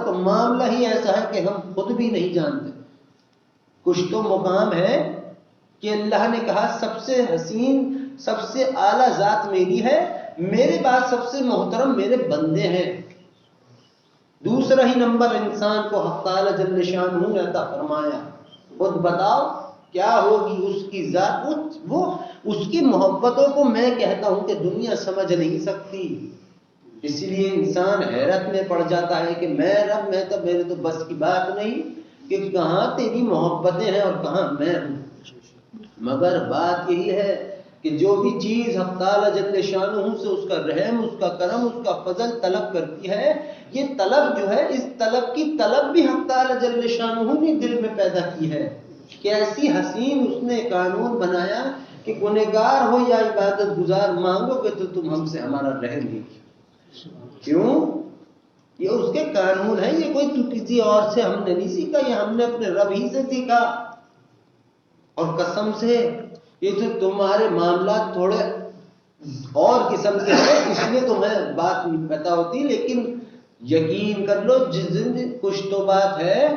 تو معاملہ ہی ایسا ہے کہ ہم خود بھی نہیں جانتے۔ کچھ تو مقام ہے کہ اللہ نے کہا سب سے حسین سب سے اعلیٰ ذات میری ہے، میرے بعد سب سے محترم میرے بندے ہیں۔ دوسرا ہی نمبر انسان کو حق تعالی جل شانہ نے عطا فرمایا۔ خود بتاؤ کیا ہوگی اس کی ذات، وہ اس کی محبتوں کو میں کہتا ہوں کہ دنیا سمجھ نہیں سکتی۔ اس لیے انسان حیرت میں پڑ جاتا ہے کہ میں رب میرے تو بس کی بات نہیں کہ کہاں تیری محبتیں ہیں اور کہاں میں ہوں۔ مگر بات یہی ہے کہ جو بھی چیز حق تعالی جل شانہ سے اس کا رحم، اس کا کرم، اس کا فضل طلب کرتی ہے، یہ طلب جو ہے، اس طلب کی طلب بھی حق تعالی جل شانہ نے دل میں پیدا کی ہے۔ کیسی حسین اس نے قانون بنایا کہ گنہگار ہو یا عبادت گزار مانگو گے تو تم ہم سے ہمارا رحم ہی کیوں؟ یہ اس کے قانون ہے، یہ کوئی کسی اور سے ہم نے نہیں سیکھا، یہ ہم نے اپنے رب ہی سے سیکھا۔ اور قسم سے یہ تو تمہارے معاملات تھوڑے اور قسم سے ہے، اس لیے تمہیں بات نہیں پتا ہوتی، لیکن یقین کر لو جس دن کچھ تو بات ہے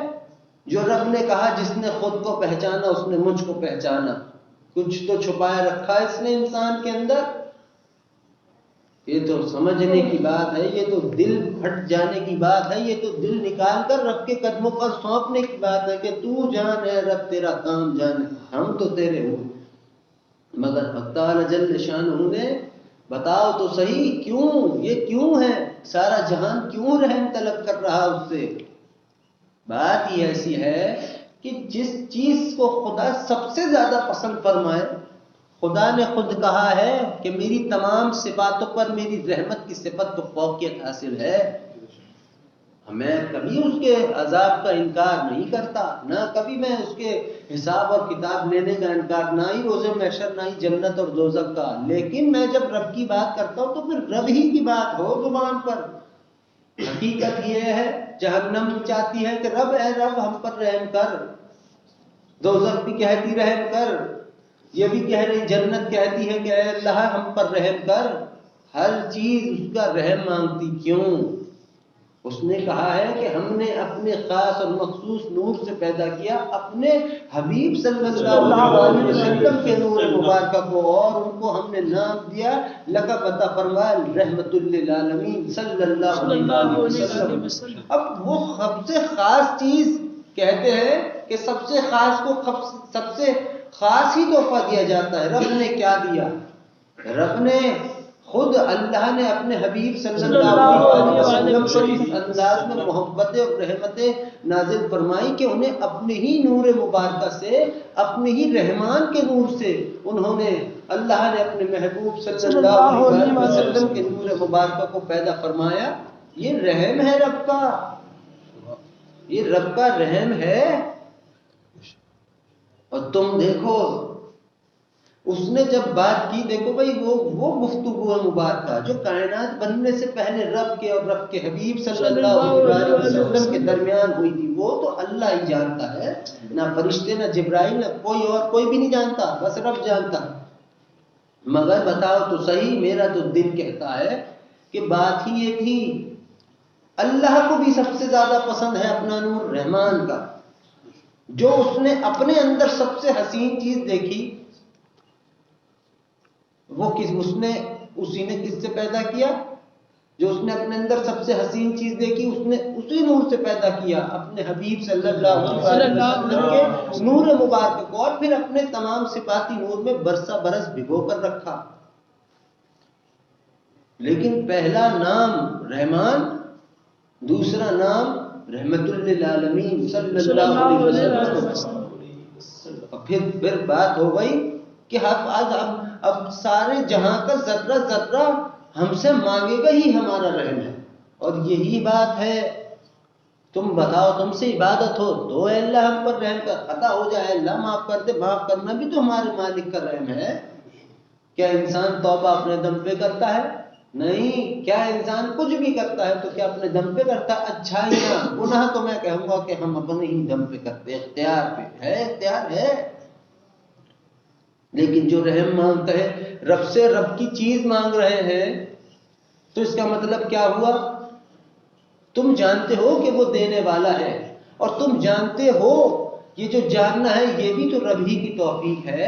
جو رب نے کہا جس نے خود کو پہچانا اس نے مجھ کو پہچانا، کچھ تو چھپایا رکھا ہے اس نے انسان کے اندر. یہ تو سمجھنے کی بات ہے، یہ تو دل پھٹ جانے کی بات ہے، یہ تو دل نکال کر رب کے قدموں پر سونپنے کی بات ہے کہ تو جان ہے رب تیرا کام جان ہے، ہم تو تیرے ہوں. مگر حق تعالی جل شانہ نے بتاؤ تو صحیح کیوں، یہ کیوں ہے، سارا جہان کیوں رحم طلب کر رہا اس سے. بات یہ ایسی ہے کہ جس چیز کو خدا سب سے زیادہ پسند فرمائے، خدا نے خود کہا ہے کہ میری تمام صفاتوں پر میری رحمت کی صفت کو فوقیت حاصل ہے. میں کبھی اس کے عذاب کا انکار نہیں کرتا، نہ کبھی میں اس کے حساب اور کتاب لینے کا انکار، نہ ہی روز محشر، نہ ہی جنت اور دوزخ کا. لیکن میں جب رب کی بات کرتا ہوں تو پھر رب ہی کی بات ہو زبان پر. حقیقت یہ ہے جہنم چاہتی ہے کہ رب اے رب ہم پر رحم کر، دوزخ بھی کہتی رحم کر، یہ بھی کہہ رہی جنت کہتی ہے کہ اے اللہ ہم پر رحم کر. ہر چیز اس کا رحم مانگتی. کیوں؟ اس نے کہا ہے کہ ہم نے اپنے خاص اور مخصوص نور سے پیدا کیا اپنے حبیب صلی اللہ علیہ وسلم کے نور مبارکہ کو، اور ان کو ہم نے نام دیا لقب عطا فرمایا رحمت للعالمین صلی اللہ علیہ وسلم. اب وہ سب سے خاص چیز کہتے ہیں کہ سب سے خاص کو سب سے خاص ہی تحفہ دیا جاتا ہے. رب نے کیا دیا؟ رب نے خود اللہ نے اپنے حبیب صلی اللہ علیہ وسلم پر اس انداز میں محبت اور رحمت نازل فرمائی کہ انہیں اپنے ہی نور مبارکہ سے، اپنے ہی رحمان کے نور سے انہوں نے، اللہ نے اپنے محبوب صلی اللہ علیہ وسلم کے نور مبارکہ کو پیدا فرمایا. یہ رحم ہے رب کا، یہ رب کا رحم ہے. اور تم دیکھو اس نے جب بات کی، دیکھو بھائی وہ گفتگو مبارکہ جو کائنات بننے سے پہلے رب کے اور رب کے حبیب صلی اللہ علیہ وسلم کے درمیان ہوئی تھی، وہ تو اللہ ہی جانتا ہے، نہ فرشتے، نہ جبرائیل، نہ کوئی بھی نہیں جانتا، بس رب جانتا. مگر بتاؤ تو صحیح، میرا تو دل کہتا ہے کہ بات ہی یہ تھی. اللہ کو بھی سب سے زیادہ پسند ہے اپنا نور رحمان کا، جو اس نے اپنے اندر سب سے حسین چیز دیکھی، وہ اسی نے کس سے پیدا کیا؟ جو اس نے اپنے اندر سب سے حسین چیز دیکھی اس نے اسی نور سے پیدا کیا، اپنے حبیب صلی اللہ علیہ وسلم کے نور مبارک کو، اور پھر اپنے تمام صفاتی نور میں برسا برس بھگو کر رکھا. لیکن پہلا نام رحمان، دوسرا نام رحمت للعالمین صلی اللہ علیہ وسلم. پھر بات ہو گئی کہ اب سارے جہاں کا ذرہ ذرہ ہم سے مانگے گا ہی ہمارا رحم ہے. اور یہی بات ہے، تم بتاؤ تم سے عبادت ہو تو اے اللہ ہم پر رحم کر، عطا ہو جائے اللہ معاف کر دے. معاف کرنا بھی تو ہمارے مالک کا رحم ہے. کیا انسان توبہ اپنے دم پہ کرتا ہے؟ نہیں. کیا انسان کچھ بھی کرتا ہے تو کیا اپنے دم پہ کرتا ہے؟ اچھائیاں گناہ تو میں کہوں گا کہ ہم اپنے ہی دم پہ کرتے ہیں، اختیار پہ ہے، اختیار ہے. لیکن جو رحم مانگتا ہے، رب سے رب کی چیز مانگ رہے ہیں، تو اس کا مطلب کیا ہوا؟ تم جانتے ہو کہ وہ دینے والا ہے، اور تم جانتے ہو یہ جو جاننا ہے یہ بھی تو رب ہی کی توفیق ہے.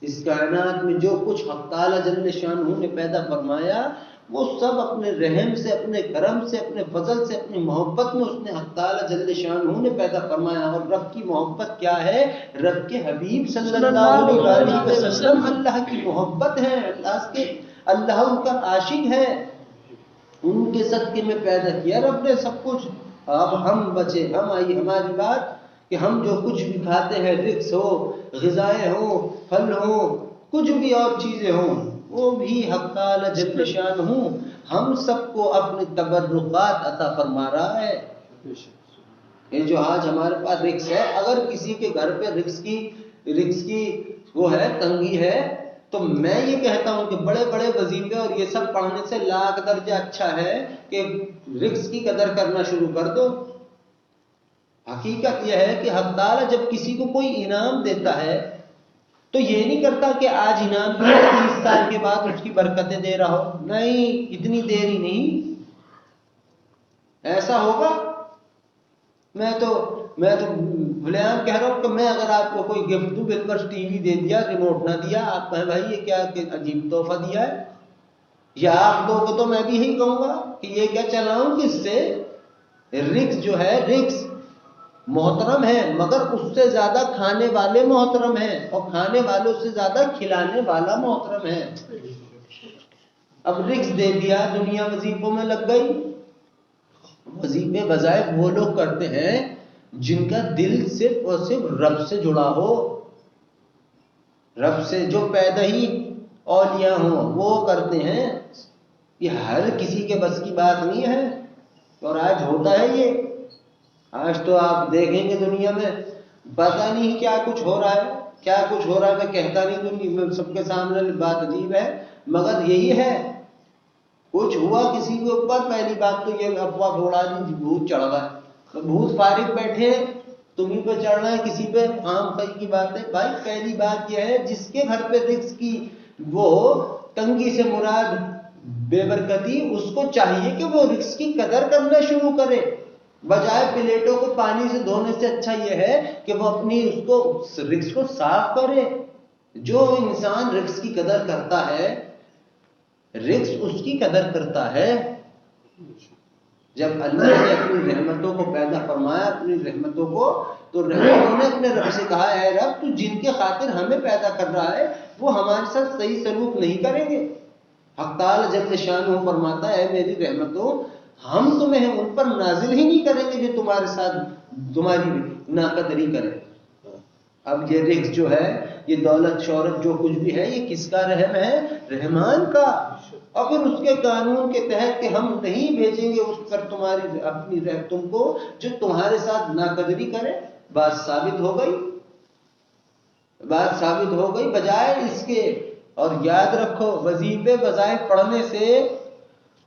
اس کائنات میں جو کچھ حق تعالی جل شانہ نے پیدا فرمایا وہ سب اپنے رحم سے، اپنے کرم سے، اپنے فضل سے، اپنی محبت میں اس نے حق تعالی جل شانہ نے پیدا فرمایا. اور رب کی محبت کیا ہے؟ رب کے حبیب صلی اللہ علیہ وسلم اللہ کی محبت ہے، اللہ ان کا عاشق ہے، ان کے صدقے میں پیدا کیا رب نے سب کچھ. اب ہم بچے، ہم آئی ہماری بات کہ ہم جو کچھ بھی کھاتے ہیں، رزق ہو، غذائیں ہوں، پھل ہوں، کچھ بھی اور چیزیں ہوں، وہ بھی حق تعالی جل شانہ ہم سب کو اپنے تبرکات عطا فرما رہا ہے. یہ جو آج ہمارے پاس رزق ہے، اگر کسی کے گھر پہ رزق کی وہ ہے، تنگی ہے، تو میں یہ کہتا ہوں کہ بڑے بڑے وظیفے اور یہ سب پڑھنے سے لاکھ درجہ اچھا ہے کہ رزق کی قدر کرنا شروع کر دو. حقیقت یہ ہے کہ حق تعالیٰ جب کسی کو کوئی انعام دیتا ہے تو یہ نہیں کرتا کہ آج انعام دیا 30 سال کے بعد اس کی برکتیں دے رہا ہو، نہیں، اتنی دیری نہیں. ایسا ہوگا؟ میں تو بھلے عام کہہ رہا ہوں کہ میں اگر آپ کو کوئی گفٹ دوں، بالکل ٹی وی دے دیا، ریموٹ نہ دیا، آپ کہیں بھائی یہ کیا عجیب تحفہ دیا ہے، یا آپ دو کو تو میں بھی یہی کہوں گا کہ یہ کیا چلاؤں کس سے. رزق جو ہے، رزق محترم ہے، مگر اس سے زیادہ کھانے والے محترم ہیں، اور کھانے والوں سے زیادہ کھلانے والا محترم ہے. اب رزق دے دیا، دنیا وظیفوں میں لگ گئی. وظیفے وظائف وہ لوگ کرتے ہیں جن کا دل صرف اور صرف رب سے جڑا ہو، رب سے جو پیدا ہی اولیاء ہوں وہ کرتے ہیں. یہ ہر کسی کے بس کی بات نہیں ہے، اور آج ہوتا ہے یہ. آج تو آپ دیکھیں گے دنیا میں پتہ نہیں کیا کچھ ہو رہا ہے، کیا کچھ ہو رہا ہے. میں کہتا نہیں دنیا میں سب کے سامنے، بات عجیب ہے مگر یہی ہے. کچھ ہوا کسی کے اوپر، پہلی بات تو یہ افواہ دوڑا دی بھوت چڑھ گئے. تو بھوت فارغ بیٹھے، تمہیں پہ چڑھنا ہے کسی پہ، عام خی کی بات ہے. بھائی پہلی بات یہ ہے جس کے گھر پہ رزق کی وہ تنگی سے مراد بے برکتی، اس کو چاہیے کہ وہ رزق کی قدر کرنا شروع کرے. بجائے پلیٹوں کو پانی سے دھونے سے اچھا یہ ہے کہ وہ اپنی رزق کو صاف کرے. جو انسان رزق کی قدر کرتا ہے، رزق اس کی قدر کرتا ہے. جب اللہ نے اپنی رحمتوں کو پیدا فرمایا، اپنی رحمتوں کو، تو رحمتوں نے اپنے رب سے کہا اے رب تو جن کے خاطر ہمیں پیدا کر رہا ہے وہ ہمارے ساتھ صحیح سلوک نہیں کریں گے. حق تعالی جل شانہ فرماتا ہے میری رحمتوں ہم تمہیں ان پر نازل ہی نہیں کریں گے جو تمہارے ساتھ تمہاری ناقدری کرے. اب یہ رزق جو ہے، یہ دولت شہرت جو کچھ بھی ہے، یہ کس کا رحم ہے؟ رحمان کا. اور پھر اس کے قانون کے تحت کہ ہم نہیں بھیجیں گے اس پر تمہاری اپنی تم کو جو تمہارے ساتھ ناقدری کرے. بات ثابت ہو گئی، بات ثابت ہو گئی بجائے اس کے. اور یاد رکھو وظیفے وظائف پڑھنے سے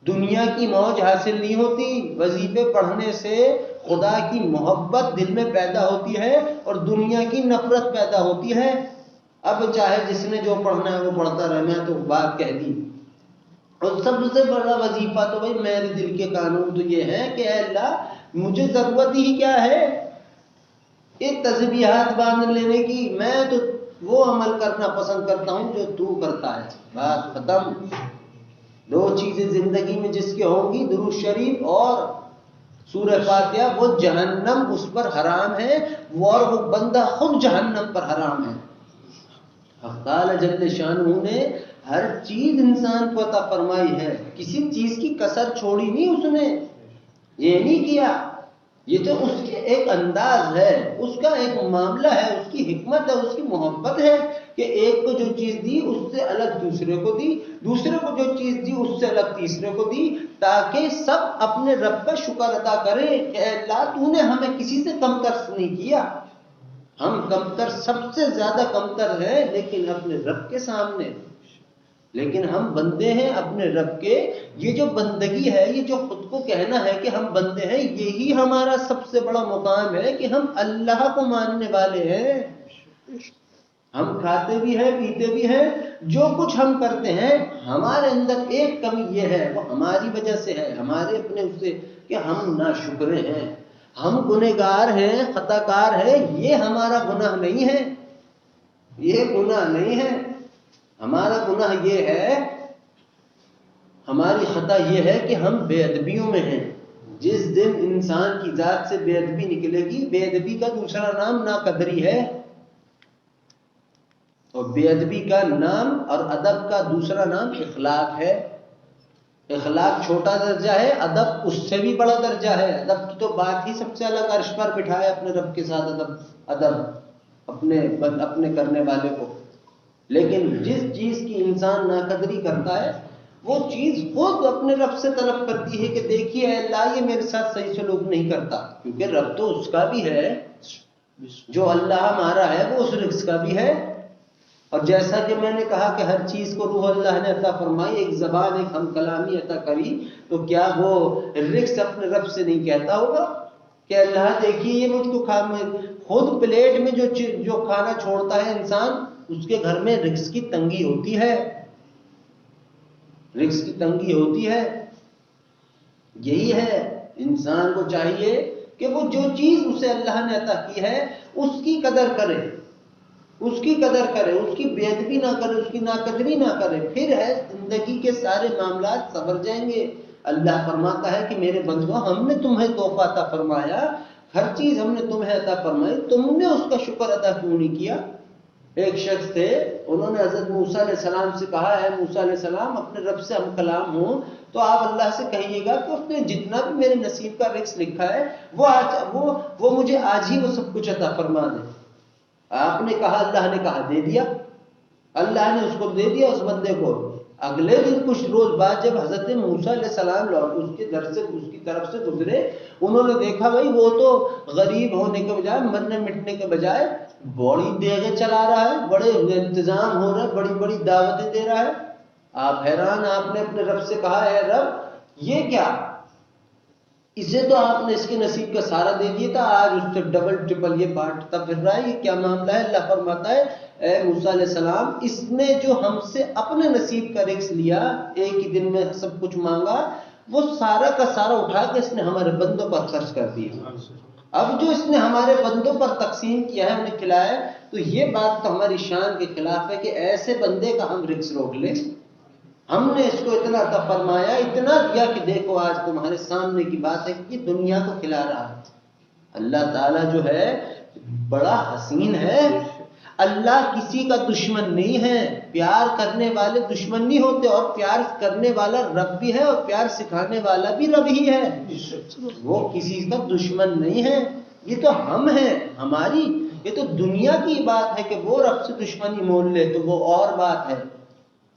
دنیا کی موج حاصل نہیں ہوتی. وظیفے پڑھنے سے خدا کی محبت دل میں پیدا ہوتی ہے اور دنیا کی نفرت پیدا ہوتی ہے. اب چاہے جس نے جو پڑھنا ہے وہ پڑھتا رہنا ہے، تو بات کہہ دی. اور سب سے بڑا وظیفہ تو بھائی میرے دل کے قانون تو یہ ہے کہ اے اللہ مجھے ضرورت ہی کیا ہے ایک تسبیحات باندھ لینے کی. میں تو وہ عمل کرنا پسند کرتا ہوں جو تو کرتا ہے. بات ختم. دو چیزیں زندگی میں جس کے ہوں گی، درود شریف اور سورہ فاتحہ، وہ جہنم اس پر حرام ہے، اور وہ بندہ خود جہنم پر حرام ہے. حق تعالی جل شانہ نے ہر چیز انسان کو عطا فرمائی ہے، کسی چیز کی کسر چھوڑی نہیں اس نے. یہ نہیں کیا، یہ تو اس کے ایک انداز ہے، اس کا ایک معاملہ ہے، اس کی حکمت ہے، اس کی محبت ہے کہ ایک کو جو چیز دی اس سے الگ دوسرے کو دی، دوسرے کو جو چیز دی اس سے الگ تیسرے کو دی، تاکہ سب اپنے رب کا شکر ادا کریں کہ اے اللہ تو نے ہمیں کسی سے کمتر نہیں کیا. ہم کمتر، سب سے زیادہ کمتر ہیں لیکن اپنے رب کے سامنے. لیکن ہم بندے ہیں اپنے رب کے. یہ جو بندگی ہے، یہ جو خود کو کہنا ہے کہ ہم بندے ہیں، یہی ہمارا سب سے بڑا مقام ہے کہ ہم اللہ کو ماننے والے ہیں. ہم کھاتے بھی ہیں، پیتے بھی ہیں، جو کچھ ہم کرتے ہیں ہمارے اندر ایک کمی یہ ہے، وہ ہماری وجہ سے ہے، ہمارے اپنے اس سے کہ ہم ناشکرے ہیں، ہم گنہگار ہیں، خطا کار ہیں. یہ ہمارا گناہ نہیں ہے، یہ گناہ نہیں ہے. ہمارا گناہ یہ ہے، ہماری خطا یہ ہے کہ ہم بے ادبیوں میں ہیں. جس دن انسان کی ذات سے بے ادبی نکلے گی، بے ادبی کا دوسرا نام ناقدری ہے، اور بے ادبی کا نام اور ادب کا دوسرا نام اخلاق ہے. اخلاق چھوٹا درجہ ہے، ادب اس سے بھی بڑا درجہ ہے. ادب کی تو بات ہی سب سے الگ، عرش پر بٹھائے اپنے رب کے ساتھ ادب اپنے کرنے والے کو. لیکن جس چیز کی انسان ناقدری کرتا ہے وہ چیز خود اپنے رب سے طلب کرتی ہے کہ دیکھیے اے اللہ یہ میرے ساتھ صحیح سلوک نہیں کرتا. کیونکہ رب تو اس کا بھی ہے، جو اللہ ہمارا ہے وہ اس رزق کا بھی ہے. اور جیسا کہ میں نے کہا کہ ہر چیز کو روح اللہ نے عطا فرمائی، ایک زبان، ایک ہم کلامی عطا کری، تو کیا وہ رزق اپنے رب سے نہیں کہتا ہوگا؟ کہ اللہ دیکھیے یہ مجھ کو خود پلیٹ میں جو کھانا چھوڑتا ہے انسان، اس کے گھر میں رزق کی تنگی ہوتی ہے، رزق کی تنگی ہوتی ہے۔ یہی ہے انسان کو چاہیے کہ وہ جو چیز اسے اللہ نے عطا کی ہے اس کی قدر کرے، اس کی قدر کرے، اس کی بے ادبی نہ کرے، اس کی ناقدری نہ کرے، پھر ہے زندگی کے سارے معاملات سنور جائیں گے۔ اللہ فرماتا ہے کہ میرے بندو، ہم نے تمہیں تحفہ عطا فرمایا، ہر چیز ہم نے تمہیں عطا فرمائی، تم نے اس کا شکر ادا کیوں نہیں کیا؟ ایک شخص تھے، انہوں نے حضرت موسیٰ علیہ السلام سے کہا ہے موسیٰ علیہ السلام اپنے رب سے ہم کلام ہوں تو آپ اللہ سے کہیے گا کہ اس نے جتنا بھی میرے نصیب کا رزق لکھا ہے وہ مجھے آج ہی وہ سب کچھ عطا فرما دے۔ آپ نے کہا، اللہ نے کہا دے دیا، اللہ نے اس کو دے دیا اس بندے کو۔ اگلے دن کچھ روز بعد جب حضرت موسیٰ علیہ السلام اس کے در سے اس کی طرف سے گزرے، انہوں نے دیکھا بھائی وہ تو غریب ہونے کے بجائے، مرنے مٹنے کے بجائے بڑی دیگیں چلا رہا ہے، بڑے انتظام ہو رہے ہیں، بڑی بڑی دعوتیں دے رہا ہے۔ آپ حیران، آپ نے اپنے رب سے کہا ہے رب یہ کیا؟ اسے تو آپ نے اس کے نصیب کا سارا دے دیا تھا، آج اس سے ڈبل ٹرپل یہ بانٹتا پھر رہا ہے، یہ کیا معاملہ ہے؟ اللہ فرماتا ہے اے موسیٰ علیہ السلام، اس نے جو ہم سے اپنے نصیب کا رزق لیا، ایک ہی دن میں سب کچھ مانگا، وہ سارا کا سارا اٹھا کے اس نے ہمارے بندوں پر خرچ کر دیا۔ اب جو اس نے ہمارے بندوں پر تقسیم کیا ہے، انہیں کھلایا ہے، تو یہ بات تو ہماری شان کے خلاف ہے کہ ایسے بندے کا ہم رزق روک لیں۔ ہم نے اس کو اتنا عطا فرمایا، اتنا دیا کہ دیکھو آج تمہارے سامنے کی بات ہے کہ یہ دنیا کو کھلا رہا ہے۔ اللہ تعالیٰ جو ہے بڑا حسین ہے، اللہ کسی کا دشمن نہیں ہے، پیار کرنے والے دشمن نہیں ہوتے، اور پیار کرنے والا رب بھی ہے اور پیار سکھانے والا بھی رب ہی ہے، وہ کسی کا دشمن نہیں ہے۔ یہ تو ہم ہیں، ہماری یہ تو دنیا کی بات ہے کہ وہ رب سے دشمنی مول لے تو وہ اور بات ہے،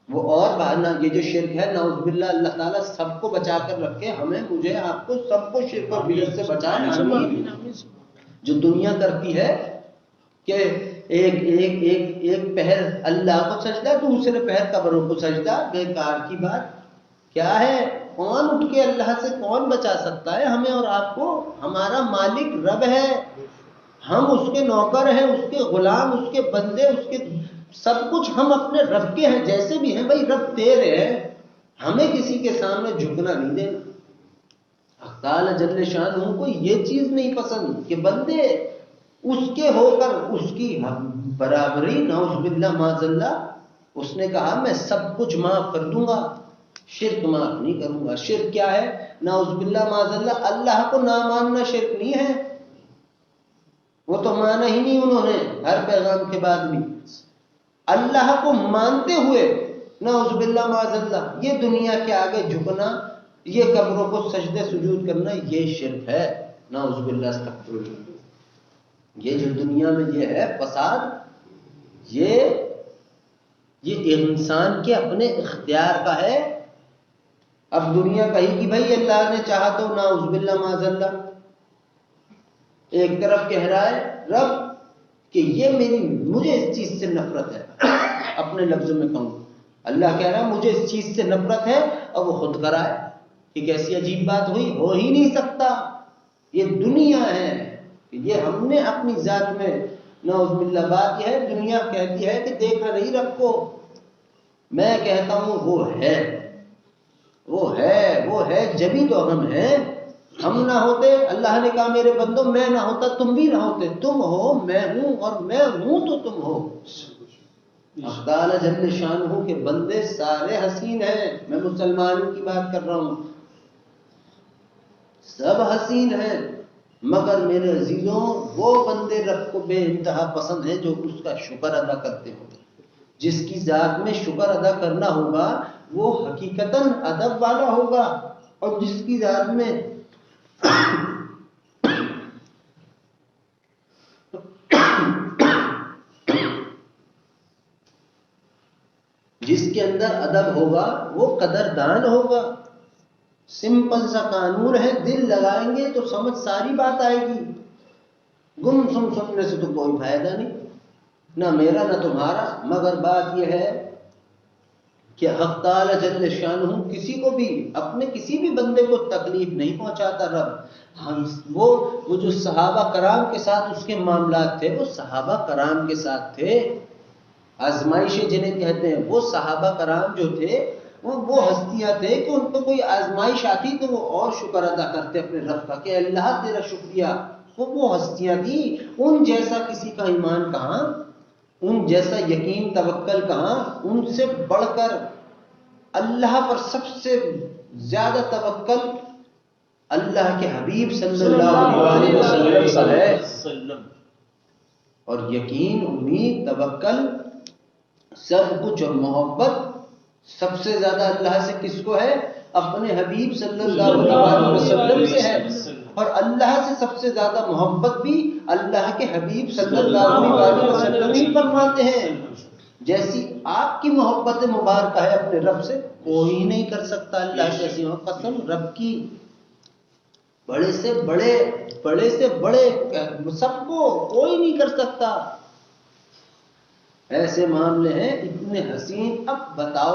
وہ اور بات نہ۔ یہ جو شرک ہے نعوذ باللہ، اللہ تعالیٰ سب کو بچا کر رکھے، ہمیں، مجھے، آپ کو، سب کو شرک اور بدعت سے بچائے، آمین۔ جو دنیا کرتی ہے کہ ایک پہر اللہ کو سجدہ، دوسرے پہر قبروں کو سجدہ، بیکار کی بات کیا ہے؟ کون اٹھ کے اللہ سے کون بچا سکتا ہے ہمیں اور آپ کو؟ ہمارا مالک رب ہے، ہم اس کے نوکر ہیں، اس کے غلام، اس کے بندے، اس کے سب کچھ ہم اپنے رب کے ہیں، جیسے بھی ہیں بھائی رب تیرے ہیں، ہمیں کسی کے سامنے جھکنا نہیں دینا۔ تعالی جل شانہ کو یہ چیز نہیں پسند کہ بندے اس کے ہو کر اس کی برابری، نعوذ باللہ معاذ اللہ۔ اس نے کہا میں سب کچھ معاف کر دوں گا، شرک معاف نہیں کروں گا۔ شرک کیا ہے؟ نعوذ باللہ معاذ اللہ، اللہ کو نہ ماننا شرک نہیں ہے، وہ تو مانا ہی نہیں انہوں نے ہر پیغام کے بعد بھی۔ اللہ کو مانتے ہوئے نعوذ باللہ معاذ اللہ یہ دنیا کے آگے جھکنا، یہ قبروں کو سجدے سجود کرنا، یہ شرک ہے، نعوذ باللہ استغفر اللہ۔ یہ جو دنیا میں یہ ہے فساد، یہ انسان کے اپنے اختیار کا ہے۔ اب دنیا کہے کہ بھائی اللہ نے چاہا تو، نعوذ باللہ معاذ اللہ ایک طرف کہہ رہا ہے رب کہ مجھے اس چیز سے نفرت ہے، اپنے لفظوں میں کہوں، اللہ کہہ رہا ہے مجھے اس چیز سے نفرت ہے، اور وہ خود کرائے۔ کہ کیسی عجیب بات ہوئی، ہو ہی نہیں سکتا، یہ دنیا ہے، یہ ہم نے اپنی ذات میں، نعوذ باللہ بات یہ ہے، دنیا کہتی ہے کہ دیکھا نہیں رب کو، میں کہتا ہوں وہ ہے جبھی تو ہم ہیں۔ ہم نہ ہوتے، اللہ نے کہا میرے بندو میں نہ ہوتا تم بھی نہ ہوتے، تم ہو میں ہوں، اور میں ہوں تو تم ہو۔ تعالی جل شانہ کے بندے سارے حسین ہیں، میں مسلمانوں کی بات کر رہا ہوں، سب حسین ہیں، مگر میرے عزیزوں وہ بندے رب کو بے انتہا پسند ہیں جو اس کا شکر ادا کرتے ہو۔ جس کی ذات میں شکر ادا کرنا ہوگا وہ حقیقتاً ادب والا ہوگا، اور جس کی ذات میں جس کے اندر ادب ہوگا وہ قدردان ہوگا۔ سمپل سا قانون ہے، دل لگائیں گے تو سمجھ ساری بات آئے گی، گم سم سننے سے تو کوئی فائدہ نہیں، نہ میرا نہ تمہارا۔ مگر بات یہ ہے کہ حق تعالی جل شانہ کسی کو بھی اپنے کسی بھی بندے کو تکلیف نہیں پہنچاتا رب. وہ جو صحابہ کرام کے ساتھ اس کے معاملات تھے وہ صحابہ کرام کے ساتھ تھے. آزمائشیں جنہیں کہتے ہیں وہ صحابہ کرام جو تھے وہ ہستیاں تھے کہ ان کو کوئی آزمائش آتی تو وہ اور شکر ادا کرتے اپنے رب کا کہ اللہ تیرا شکریہ. وہ ہستیاں تھیں. ان جیسا کسی کا ایمان کہاں، ان جیسا یقین توکل کہاں. ان سے بڑھ کر اللہ پر سب سے زیادہ توکل اللہ کے حبیب صلی اللہ علیہ وسلم کا ہے. اور یقین، امید، توکل، سب کچھ اور محبت سب سے زیادہ اللہ سے کس کو ہے؟ اپنے حبیب صلی اللہ علیہ وسلم سے ہے. اور اللہ سے سب سے زیادہ محبت بھی اللہ کے حبیب صلی اللہ علیہ وسلم ہی فرماتے ہیں. جیسی آپ کی محبت مبارکہ ہے اپنے رب سے کوئی نہیں کر سکتا. اللہ کی عظیم قسم رب کی، بڑے سے بڑے سب کو کوئی نہیں کر سکتا. ایسے معاملے ہیں اتنے حسین. اب بتاؤ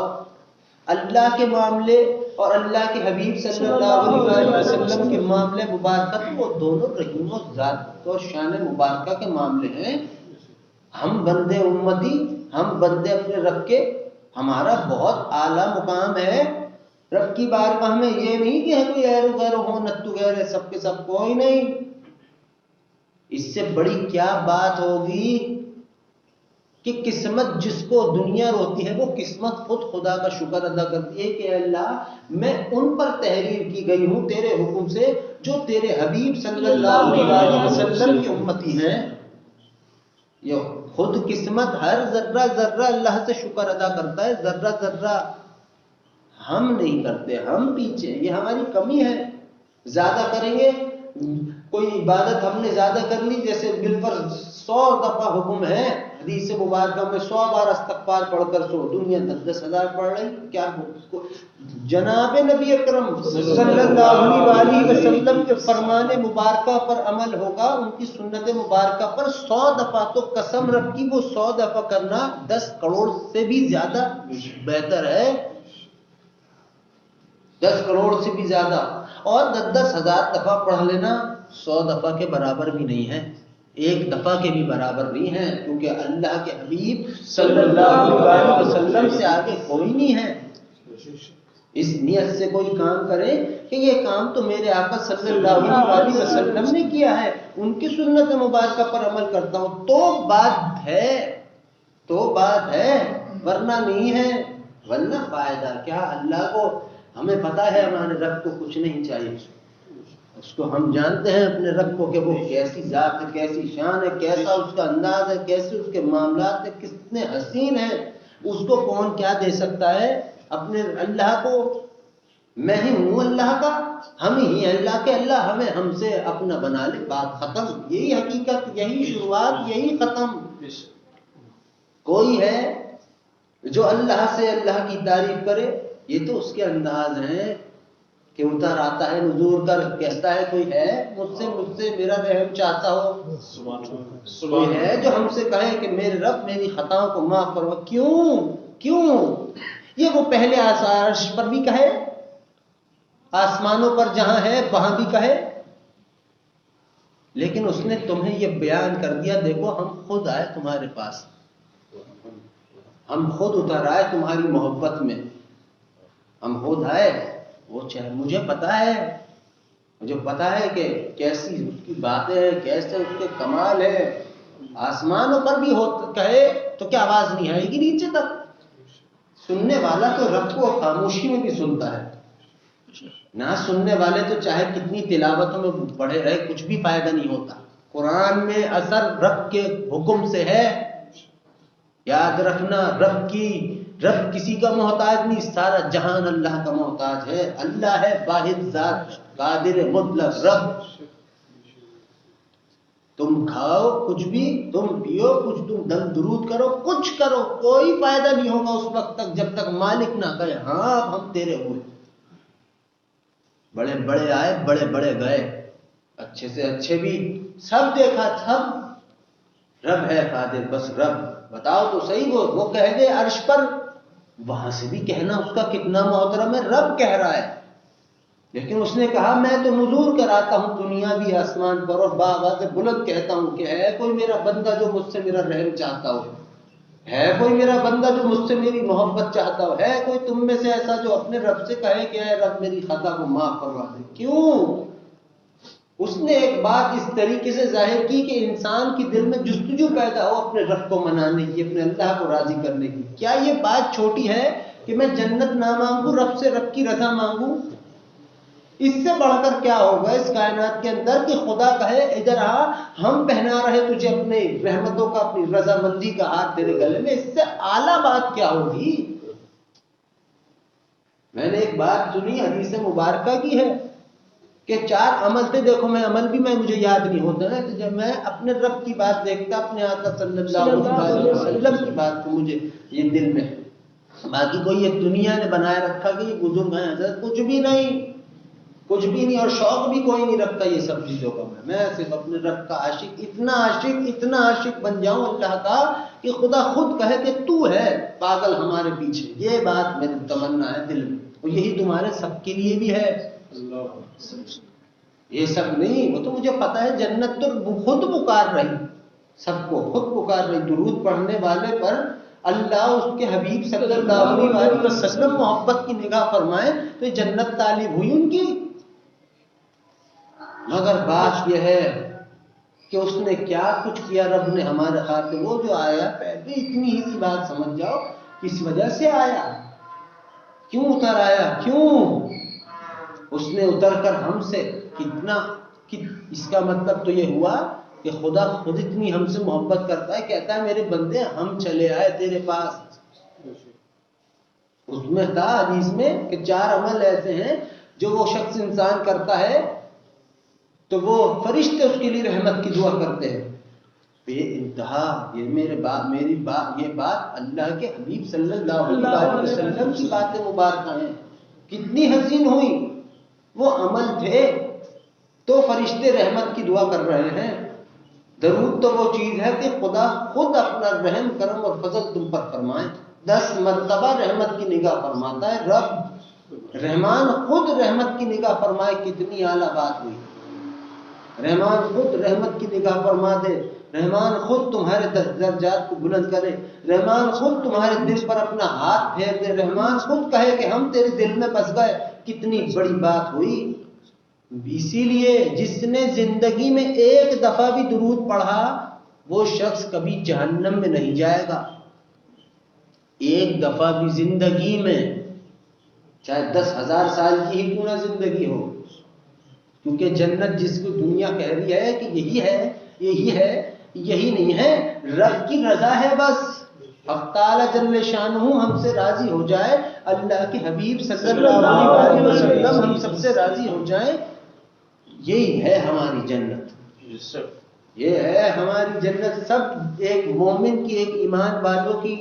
اللہ کے معاملے اور اللہ کے حبیب صلی اللہ علیہ وسلم کے معاملے مبارکت، وہ دونوں رحیم و ذات اور شان مبارکہ کے معاملے ہیں. ہم بندے امتی، ہم بندے اپنے رب کے، ہمارا بہت اعلیٰ مقام ہے رب کی بارگاہ میں. یہ نہیں کہ کوئی ایرو غیرو ہو نتو غیر ہے، سب کے سب کوئی نہیں. اس سے بڑی کیا بات ہوگی کہ قسمت جس کو دنیا روتی ہے وہ قسمت خود خدا کا شکر ادا کرتی ہے کہ اللہ میں ان پر تحریر کی گئی ہوں تیرے حکم سے جو تیرے حبیب صلی اللہ علیہ وسلم کی امتی ہیں. یہ خود قسمت ہر ذرہ ذرہ اللہ سے شکر ادا کرتا ہے. ذرہ ذرہ ہم نہیں کرتے، ہم پیچھے. یہ ہماری کمی ہے. زیادہ کریں گے، کوئی عبادت ہم نے زیادہ کر لی، جیسے بالفرض 100 دفعہ حکم ہے حدیث مبارکہ میں 100 بار استغفار پڑھ کر سو، دنیا 10,000 پڑھ رہی. کیا جناب نبی اکرم صلی اللہ علیہ وسلم کے فرمان مبارکہ پر عمل ہوگا، ان کی سنت مبارکہ پر 100 دفعہ. تو قسم رب کی وہ 100 دفعہ کرنا 10 کروڑ سے بھی زیادہ بہتر ہے. 10 کروڑ سے بھی زیادہ. اور 10,000 دفعہ پڑھ لینا 100 دفعہ کے برابر بھی نہیں ہے، 1 دفعہ کے بھی برابر نہیں ہے. کیونکہ اللہ کے حبیب صلی اللہ علیہ وسلم سے آگے کوئی نہیں ہے. اس نیت سے کوئی کام کرے کہ یہ کام تو میرے آقا صلی اللہ علیہ وسلم نے کیا ہے، ان کی سنت مبارکہ پر عمل کرتا ہوں، تو بات ہے، ورنہ نہیں ہے. ورنہ فائدہ کیا؟ اللہ کو ہمیں پتا ہے ہمارے رب کو کچھ نہیں چاہیے. اس کو ہم جانتے ہیں اپنے رب کو کہ وہ کیسی ذات ہے، کیسی شان ہے، کیسا اس کا انداز ہے، کیسے اس کے معاملات ہیں، کتنے حسین ہیں. اس کو کون کیا دے سکتا ہے؟ اپنے اللہ کو میں ہی ہوں اللہ کا، ہم ہی ہیں اللہ کے. اللہ ہمیں ہم سے اپنا بنا لے، بات ختم. یہی حقیقت، یہی شروعات، یہی ختم. کوئی ہے جو اللہ سے اللہ کی تعریف کرے؟ یہ تو اس کے انداز ہیں کہ اتر آتا ہے نزول کر کہتا ہے کوئی ہے مجھ سے میرا رحم چاہتا ہو؟ کوئی ہے جو ہم سے کہے کہ میرے رب میری خطاؤں کو معاف کرو؟ کیوں یہ وہ پہلے عرش پر بھی کہے، آسمانوں پر جہاں ہے وہاں بھی کہے، لیکن اس نے تمہیں یہ بیان کر دیا دیکھو ہم خود آئے تمہارے پاس، ہم خود اتر آئے تمہاری محبت میں، ہم خود آئے. وہ چاہے مجھے پتا ہے کہ کیسی اس کی باتیں ہیں، کیسے اس کے کمال ہے. آسمانوں پر بھی کہے تو کیا آواز نہیں آئے گی نیچے تک؟ سننے والا تو رب کو خاموشی میں بھی سنتا ہے. نہ سننے والے تو چاہے کتنی تلاوتوں میں پڑھے رہے کچھ بھی فائدہ نہیں ہوتا. قرآن میں اثر رب کے حکم سے ہے. یاد رکھنا رب کسی کا محتاج نہیں، سارا جہان اللہ کا محتاج ہے. اللہ ہے واحد ذات قادر مطلق رب. تم کھاؤ کچھ بھی، تم پیو کچھ، تم دم درود کرو، کچھ کرو، کوئی فائدہ نہیں ہوگا اس وقت تک جب تک مالک نہ کہے ہاں ہم تیرے ہوئے. بڑے بڑے آئے، بڑے بڑے گئے، اچھے سے اچھے بھی، سب دیکھا، سب رب ہے قادر. بس رب بتاؤ تو صحیح، وہ کہہ دے عرش پر وہاں سے بھی کہنا اس کا کتنا محترم ہے، رب کہہ رہا ہے، لیکن اس نے کہا میں تو نزول کراتا ہوں دنیا بھی آسمان پر، اور باغات بلند کہتا ہوں کہ ہے کوئی میرا بندہ جو مجھ سے میرا رحم چاہتا ہو، ہے کوئی میرا بندہ جو مجھ سے میری محبت چاہتا ہو، ہے کوئی تم میں سے ایسا جو اپنے رب سے کہے کہ اے رب میری خطا کو معاف کروا دے؟ کیوں؟ اس نے ایک بات اس طریقے سے ظاہر کی کہ انسان کے دل میں جستجو پیدا ہو اپنے رب کو منانے کی، اپنے اللہ کو راضی کرنے کی۔ کیا یہ بات چھوٹی ہے کہ میں جنت نہ مانگوں، رب سے رب کی رضا مانگوں؟ اس سے بڑھ کر کیا ہوگا اس کائنات کے اندر کہ خدا کہے ادھر آ، ہم پہنا رہے تجھے اپنے رحمتوں کا، اپنی رضامندی کا ہاتھ تیرے گلے میں۔ اس سے اعلیٰ بات کیا ہوگی؟ میں نے ایک بات سنی حدیث مبارکہ کی ہے کہ 4 عمل تھے، دیکھو میں عمل بھی مجھے یاد نہیں ہوتا ہے، تو جب میں اپنے رب کی بات دیکھتا، اپنے آقا صلی اللہ علیہ وسلم کی بات کو مجھے یہ دل میں، باقی کوئی یہ دنیا نے بنائے رکھا کہ یہ بزرگ ہیں حضرت، کچھ بھی نہیں، کچھ بھی نہیں، اور شوق بھی کوئی نہیں رکھتا یہ سب چیزوں کا۔ میں صرف اپنے رب کا عاشق، اتنا عاشق بن جاؤں اللہ کا کہ خدا خود کہے کہ تو ہے پاگل ہمارے پیچھے۔ یہ بات میری تمنا ہے دل میں، اور یہی تمہارے سب کے لیے بھی ہے۔ یہ سب نہیں، وہ تو مجھے پتا ہے جنت تو خود پکار رہی، سب کو خود پکار رہی۔ درود پڑھنے والے پر اللہ اس کے حبیب صلی اللہ علیہ وسلم محبت کی نگاہ فرمائے تو یہ جنت طالب ہوئی ان کی۔ مگر بات یہ ہے کہ اس نے کیا کچھ کیا رب نے ہمارے خاطر۔ وہ جو آیا پہلے اتنی ہی سی بات سمجھ جاؤ کس وجہ سے آیا، کیوں اتر آیا، کیوں اس نے اتر کر ہم سے کتنا، اس کا مطلب تو یہ ہوا کہ خدا خود اتنی ہم سے محبت کرتا ہے، کہتا ہے میرے بندے ہم چلے آئے تیرے پاس۔ اس میں تھا حدیث میں کہ 4 عمل ایسے ہیں جو وہ شخص انسان کرتا ہے تو وہ فرشتے اس کے لیے رحمت کی دعا کرتے ہیں۔ بے انتہا یہ میری بات یہ بات اللہ کے حبیب صلی اللہ علیہ وسلم کی باتیں مبارکہ ہیں، کتنی حسین ہوئی۔ وہ عمل تھے تو فرشتے رحمت کی دعا کر رہے ہیں۔ درود تو وہ چیز ہے کہ خدا خود اپنا رحم کرم اور فضل تم پر فرمائے، 10 مرتبہ رحمت کی نگاہ فرماتا ہے رب، رحمان خود رحمت کی نگاہ فرمائے، کتنی اعلیٰ بات ہوئی۔ رحمان خود رحمت کی نگاہ فرما دے، رحمان خود تمہارے درجات کو بلند کرے، رحمان خود تمہارے دل پر اپنا ہاتھ پھیر دے، رحمان خود کہے کہ ہم تیرے دل میں بس گئے، کتنی بڑی بات ہوئی۔ اسی لیے جس نے زندگی میں ایک دفعہ بھی درود پڑھا وہ شخص کبھی جہنم میں نہیں جائے گا۔ ایک دفعہ بھی زندگی میں، چاہے 10,000 سال کی ہی کیوں نہ زندگی ہو، کیونکہ جنت جس کو دنیا کہہ رہی ہے کہ یہی ہے، یہی نہیں ہے، رب کی رضا ہے بس۔ اب تعالیٰ جل شانہ ہم سے راضی ہو جائے، اللہ کے حبیب صلی اللہ علیہ وسلم ہم سب سے راضی ہو جائیں، یہی ہے ہماری جنت، یہ ہے ہماری جنت۔ سب ایک مومن کی، ایک ایمان والوں کی،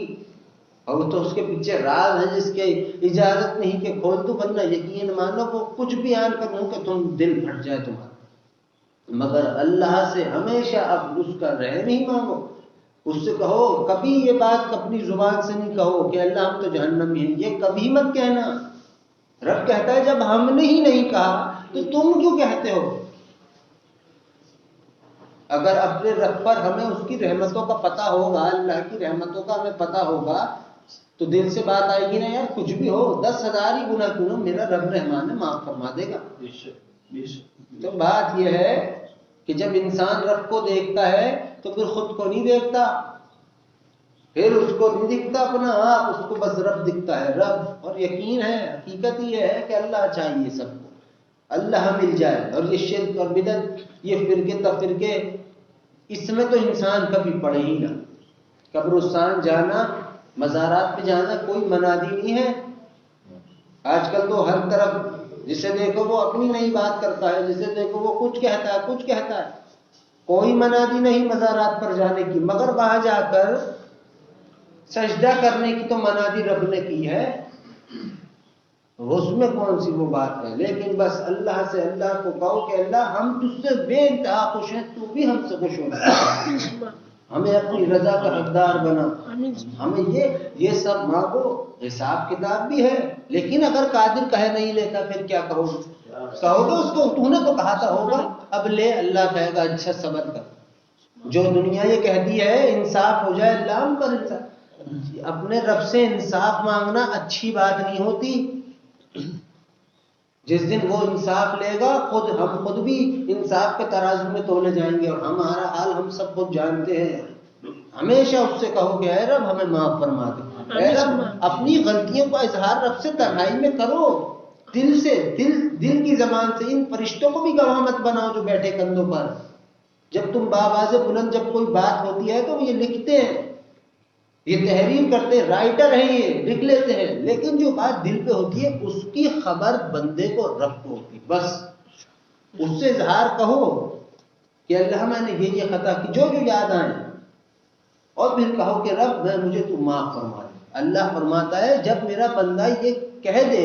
اور وہ تو اس کے پیچھے راز ہے جس کے اجازت نہیں کہ کھول دو، ورنہ یقین مانو وہ کچھ بھی آن کر ہوں کہ تم دل پھٹ جائے تمہارا۔ مگر اللہ سے ہمیشہ اب اس کا رحم ہی مانگو، اس سے کہو، کبھی یہ بات اپنی زبان سے نہیں کہو کہ اللہ ہم تو جہنمی ہیں، یہ کبھی مت کہنا۔ رب کہتا ہے جب ہم نے ہی نہیں کہا تو تم کیوں کہتے ہو؟ اگر اپنے رب پر ہمیں اس کی رحمتوں کا پتہ ہوگا، اللہ کی رحمتوں کا ہمیں پتہ ہوگا تو دل سے بات آئے گی نا یار کچھ بھی ہو، 10,000 ہی گناہ کیوں نہ، میرا رب رحمان ہے معاف فرما دے گا۔ تو بات یہ ہے کہ جب انسان رب کو دیکھتا ہے تو پھر خود کو نہیں دیکھتا، پھر اس کو نہیں دکھتا اپنا آپ، اس کو بس رب دکھتا ہے، رب۔ اور یقین ہے، حقیقت یہ ہے کہ اللہ چاہیے سب کو، اللہ مل جائے۔ اور یہ شرک اور بدعت، یہ فرقے تفرقے، اس میں تو انسان کبھی پڑے ہی نہ۔ قبرستان جانا، مزارات پہ جانا کوئی منادی نہیں ہے۔ آج کل تو ہر طرف جسے دیکھو وہ اپنی نئی بات کرتا ہے، جسے دیکھو وہ کچھ کہتا ہے، کوئی منادی نہیں مزارات پر جانے کی، مگر وہاں جا کر سجدہ کرنے کی تو منادی رب نے کی ہے، اس میں کون سی وہ بات ہے؟ لیکن بس اللہ سے اللہ کو کہو کہ اللہ ہم تجھ سے بے انتہا خوش ہیں، تو بھی ہم سے خوش ہو۔ ہمیں اپنی رضا کا حقدار بنا. آمین. ہمیں یہ سب مانگو. حساب کتاب بھی ہے، لیکن اگر قادر کہہ نہیں لیتا پھر کیا کہو گے؟ کہو گے اس کو تو نے تو کہا تھا ہوگا، اب لے. اللہ کہے گا اچھا صبر کر. جو دنیا یہ کہتی ہے انصاف ہو جائے، اللہ ہم پر انصاف. اپنے رب سے انصاف مانگنا اچھی بات نہیں ہوتی. جس دن وہ انصاف لے گا ہم خود بھی انصاف کے ترازو میں تولے جائیں گے، اور ہمارا حال ہم سب خود جانتے ہیں. ہمیشہ اس سے کہو کہ اے رب ہمیں معاف فرما دے. اے رب اپنی غلطیوں کا اظہار رب سے تنہائی میں کرو، دل سے، دل کی زبان سے. ان فرشتوں کو بھی گواہ مت بناؤ جو بیٹھے کندھوں پر. جب تم بآواز بلند جب کوئی بات ہوتی ہے تو یہ لکھتے ہیں، یہ تحریر کرتے ہیں، رائٹر ہیں، یہ لکھ لیتے ہیں، لیکن جو بات دل پہ ہوتی ہے اس کی خبر بندے کو رب کو ہوتی. بس اس سے اظہار کہو کہ اللہ میں نے یہ خطا کی، جو یاد آئے، اور پھر کہو کہ رب مجھے تو معاف فرما دے. اللہ فرماتا ہے جب میرا بندہ یہ کہہ دے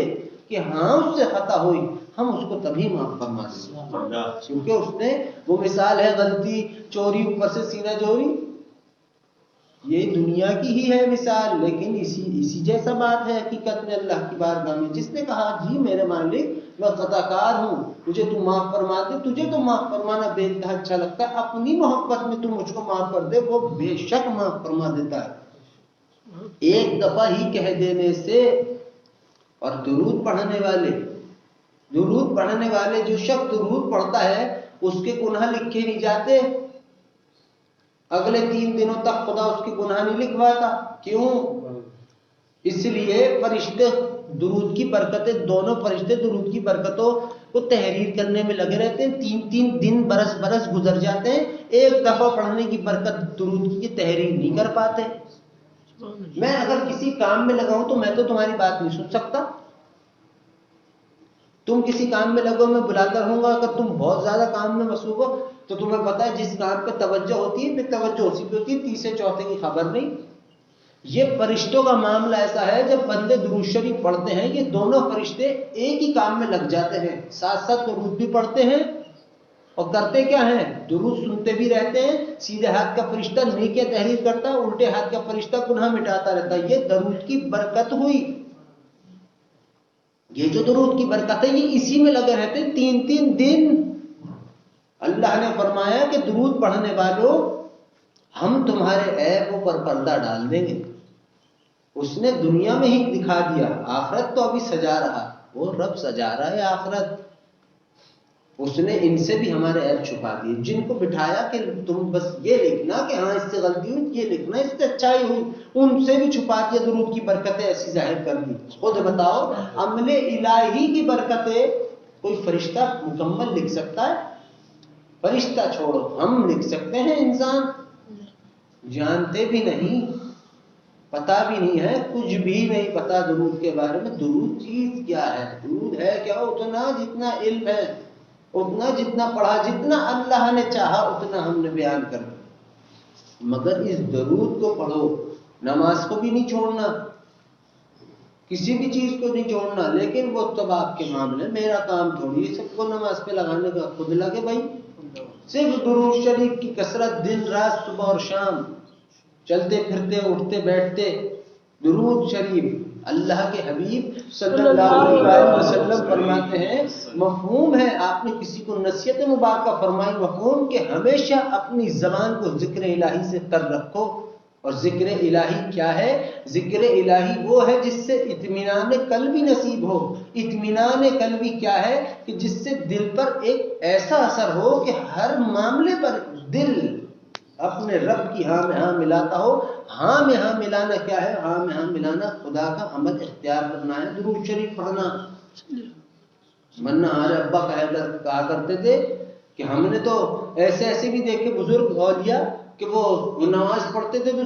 کہ ہاں اس سے خطا ہوئی، ہم اس کو تبھی معاف فرما دیں، کیونکہ اس نے وہ مثال ہے غلطی، چوری اوپر سے سینہ چوری، یہ دنیا کی ہی ہے مثال، لیکن اسی جیسا بات ہے حقیقت میں اللہ کی بارگاہ میں. جس نے کہا جی میرے مالک میں خطا کار ہوں، مجھے تو معاف فرما دے. تجھے تو معاف فرمانا بے انتہا اچھا لگتا ہے، اپنی محبت میں تو مجھ کو معاف کر دے، وہ بے شک معاف فرما دیتا ہے. ایک دفعہ ہی کہہ دینے سے. اور درود پڑھنے والے جو شخص درود پڑھتا ہے اس کے گناہ لکھے نہیں جاتے، اگلے 3 دنوں تک خدا اس کی گناہ نہیں لکھواتا. کیوں؟ اس لیے فرشتے درود کی برکتیں، دونوں فرشتے درود کی برکتوں کو تحریر کرنے میں لگے رہتے ہیں. 3 دن برس گزر جاتے ہیں، ایک دفعہ پڑھنے کی برکت درود کی تحریر نہیں کر پاتے. میں اگر کسی کام میں لگا ہوں تو میں تو تمہاری بات نہیں سن سکتا. تم کسی کام میں لگو، میں بلاتا رہوں گا. اگر تم بہت زیادہ کام میں مصروف ہو تو تمہیں پتا ہے جس کام پہ توجہ ہوتی ہے پھر توجہ اسی پہ ہوتی ہے، تیسرے چوتھے کی خبر نہیں. یہ فرشتوں کا معاملہ ایسا ہے، جب بندے درود شریف پڑھتے ہیں یہ دونوں فرشتے ایک ہی کام میں لگ جاتے ہیں، ساتھ ساتھ درود بھی پڑھتے ہیں اور کرتے کیا ہیں؟ درود سنتے بھی رہتے ہیں. سیدھے ہاتھ کا فرشتہ نیکیاں تحریر کرتا ہے، الٹے ہاتھ کا فرشتہ گناہ مٹاتا رہتا ہے. یہ درود کی برکت ہوئی. یہ جو درود کی برکت ہے یہ اسی میں لگے رہتے ہیں 3 دن. اللہ نے فرمایا کہ درود پڑھنے والوں ہم تمہارے عیبوں پر پردہ ڈال دیں گے. اس نے دنیا میں ہی دکھا دیا، آخرت تو ابھی سجا رہا. وہ رب سجا رہا ہے آخرت. اس نے ان سے بھی ہمارے عیب چھپا دیے. جن کو بٹھایا کہ تم بس یہ لکھنا کہ ہاں اس سے غلطی ہوئی، یہ لکھنا اس سے اچھائی ہوئی، ان سے بھی چھپا دیا. درود کی برکتیں ایسی ظاہر کر دی. خود بتاؤ عمل الہی کی برکتیں کوئی فرشتہ مکمل لکھ سکتا ہے؟ فرشتہ چھوڑو، ہم لکھ سکتے ہیں؟ انسان جانتے بھی نہیں، پتا بھی نہیں ہے، کچھ بھی نہیں پتا درود کے بارے میں. درود چیز کیا ہے؟ درود ہے کیا؟ اتنا جتنا علم ہے، اتنا جتنا پڑھا، جتنا اللہ نے چاہا اتنا ہم نے بیان کر دیا. مگر اس درود کو پڑھو. نماز کو بھی نہیں چھوڑنا، کسی بھی چیز کو نہیں چھوڑنا، لیکن وہ تب آپ کے معاملے، میرا کام تھوڑی ہے سب کو نماز پہ لگانے کا. خود لگے بھائی. صرف درود شریف کی کثرت، دن رات صبح اور شام، چلتے پھرتے اٹھتے بیٹھتے درود شریف. اللہ کے حبیب صلی اللہ علیہ وسلم فرماتے ہیں، مفہوم ہے، آپ نے کسی کو نصیحت مبارکہ فرمائی، مفہوم کہ ہمیشہ اپنی زبان کو ذکر الہی سے تر رکھو. اور ذکر الہی کیا ہے؟ ذکر الہی وہ ہے جس سے اطمینان قلبی نصیب ہو. اطمینان قلبی کیا ہے؟ کہ جس سے دل پر ایک ایسا اثر ہو کہ ہر معاملے پر دل اپنے رب کی ہاں میں ہاں ملاتا ہو. ہاں میں ہاں ملانا کیا ہے؟ ہاں میں ہاں ملانا خدا کا عمل اختیار کرنا ہے، درود شریف پڑھنا. ورنہ ہمارے ابا کہا کرتے تھے کہ ہم نے تو ایسے بھی دیکھے بزرگ اولیاء کہ وہ نماز پڑھتے تھے تو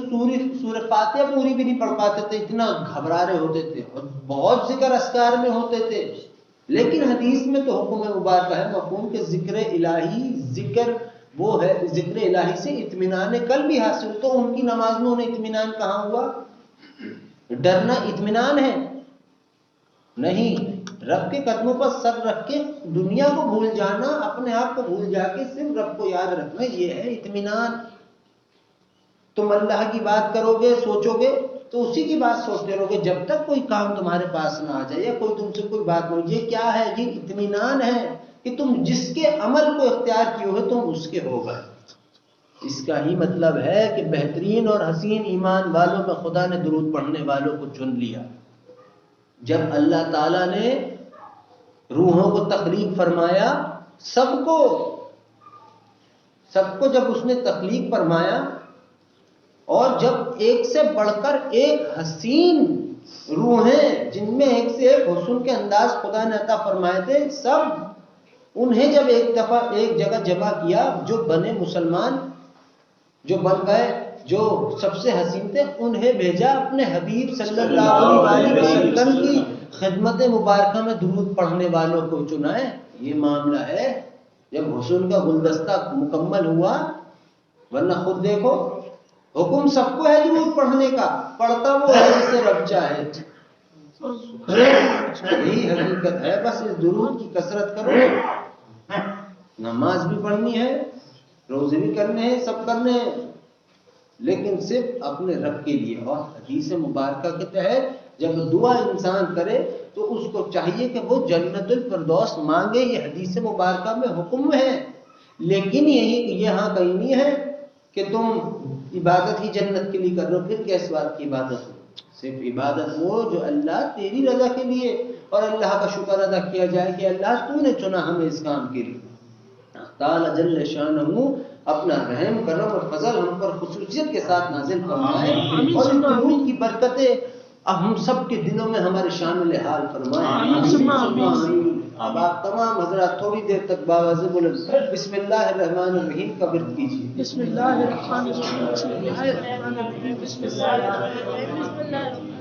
سورہ فاتحہ پوری بھی نہیں پڑھ پاتے تھے، اتنا گھبرا رہے ہوتے تھے، اور بہت ذکر اذکار میں ہوتے تھے. لیکن حدیث میں تو حکم مبارکہ ہے، مفہوم کہ ذکر الہی، ذکر وہ ہے، ذکر الہی سے اطمینان قلب بھی حاصل. تو ان کی نماز میں انہیں اطمینان کہاں ہوا؟ ڈرنا اطمینان ہے؟ نہیں. رب کے قدموں پر سر رکھ کے دنیا کو بھول جانا، اپنے آپ کو بھول جا کے صرف رب کو یاد رکھنا، یہ ہے اطمینان. تم اللہ کی بات کرو گے سوچو گے تو اسی کی بات سوچتے رہو گے جب تک کوئی کام تمہارے پاس نہ آ جائے یا کوئی تم سے کوئی بات نہ ہو. یہ کیا ہے؟ یہ اطمینان ہے کہ تم جس کے عمل کو اختیار کیے ہو تم اس کے ہو گئے. اس کا ہی مطلب ہے کہ بہترین اور حسین ایمان والوں میں خدا نے درود پڑھنے والوں کو چن لیا. جب اللہ تعالیٰ نے روحوں کو تخلیق فرمایا سب کو جب اس نے تخلیق فرمایا اور جب ایک سے بڑھ کر ایک حسین روحیں جن میں ایک سے ایک حسن کے انداز خدا نے عطا فرمائے تھے سب انہیں جب ایک دفعہ ایک جگہ جمع کیا جو بنے مسلمان جو بن گئے جو سب سے حسین تھے انہیں بھیجا اپنے حبیب صلی اللہ علیہ وسلم کی خدمت مبارکہ میں درود پڑھنے والوں کو چنا ہے. یہ معاملہ ہے جب حسن کا گلدستہ مکمل ہوا. ورنہ خود دیکھو حکم سب کو ہے درود پڑھنے کا پڑھتا وہ ہے جسے رب چاہے. یہی حقیقت ہے. بس اس درود کی کثرت کرو. نماز بھی پڑھنی ہے روزے بھی کرنے ہیں سب کرنے ہیں لیکن صرف اپنے رب کے لیے. اور حدیث مبارکہ کے تحت جب دعا انسان کرے تو اس کو چاہیے کہ وہ جنت الفردوس مانگے. یہ حدیث مبارکہ میں حکم ہے. لیکن یہاں کہیں نہیں ہے کہ تم عبادت ہی جنت کے لیے کر رہے ہو. پھر کس بات کی عبادت ہو؟ صرف عبادت وہ جو اللہ تیری رضا کے لیے اور اللہ کا شکر ادا کیا جائے کہ اللہ تو نے چنا ہمیں اس کام کے لیے. تعالی جل شانہ اپنا رحم کرم اور فضل ہم پر خصوصیت کے ساتھ نازل فرمائے اور ان درود کی برکتیں اب ہم سب کے دلوں میں ہمارے شامل حال فرمائے. اب آپ تمام حضرات تھوڑی دیر تک باواضح بولیں بسم اللہ الرحمن الرحیم کا ورد کیجیے. بسم اللہ الرحمن الرحیم بسم اللہ الرحمن الرحیم بسم اللہ الرحمن الرحیم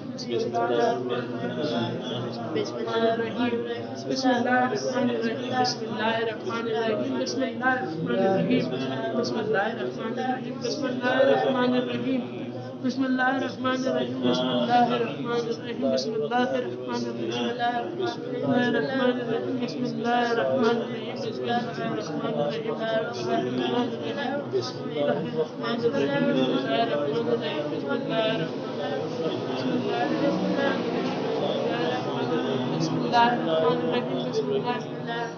بسم اللہ الرحمن الرحیم بسم اللہ الرحمن الرحیم بسم اللہ الرحمن الرحیم بسم اللہ الرحمن الرحیم بسم اللہ الرحمن الرحیم بسم اللہ الرحمن الرحیم بسم اللہ الرحمن الرحیم بسم اللہ الرحمن الرحیم بسم اللہ الرحمن الرحیم بسم اللہ الرحمن الرحیم بسم اللہ الرحمن الرحیم بسم اللہ الرحمن الرحیم بسم اللہ الرحمن الرحیم بسم اللہ الرحمن الرحیم بسم اللہ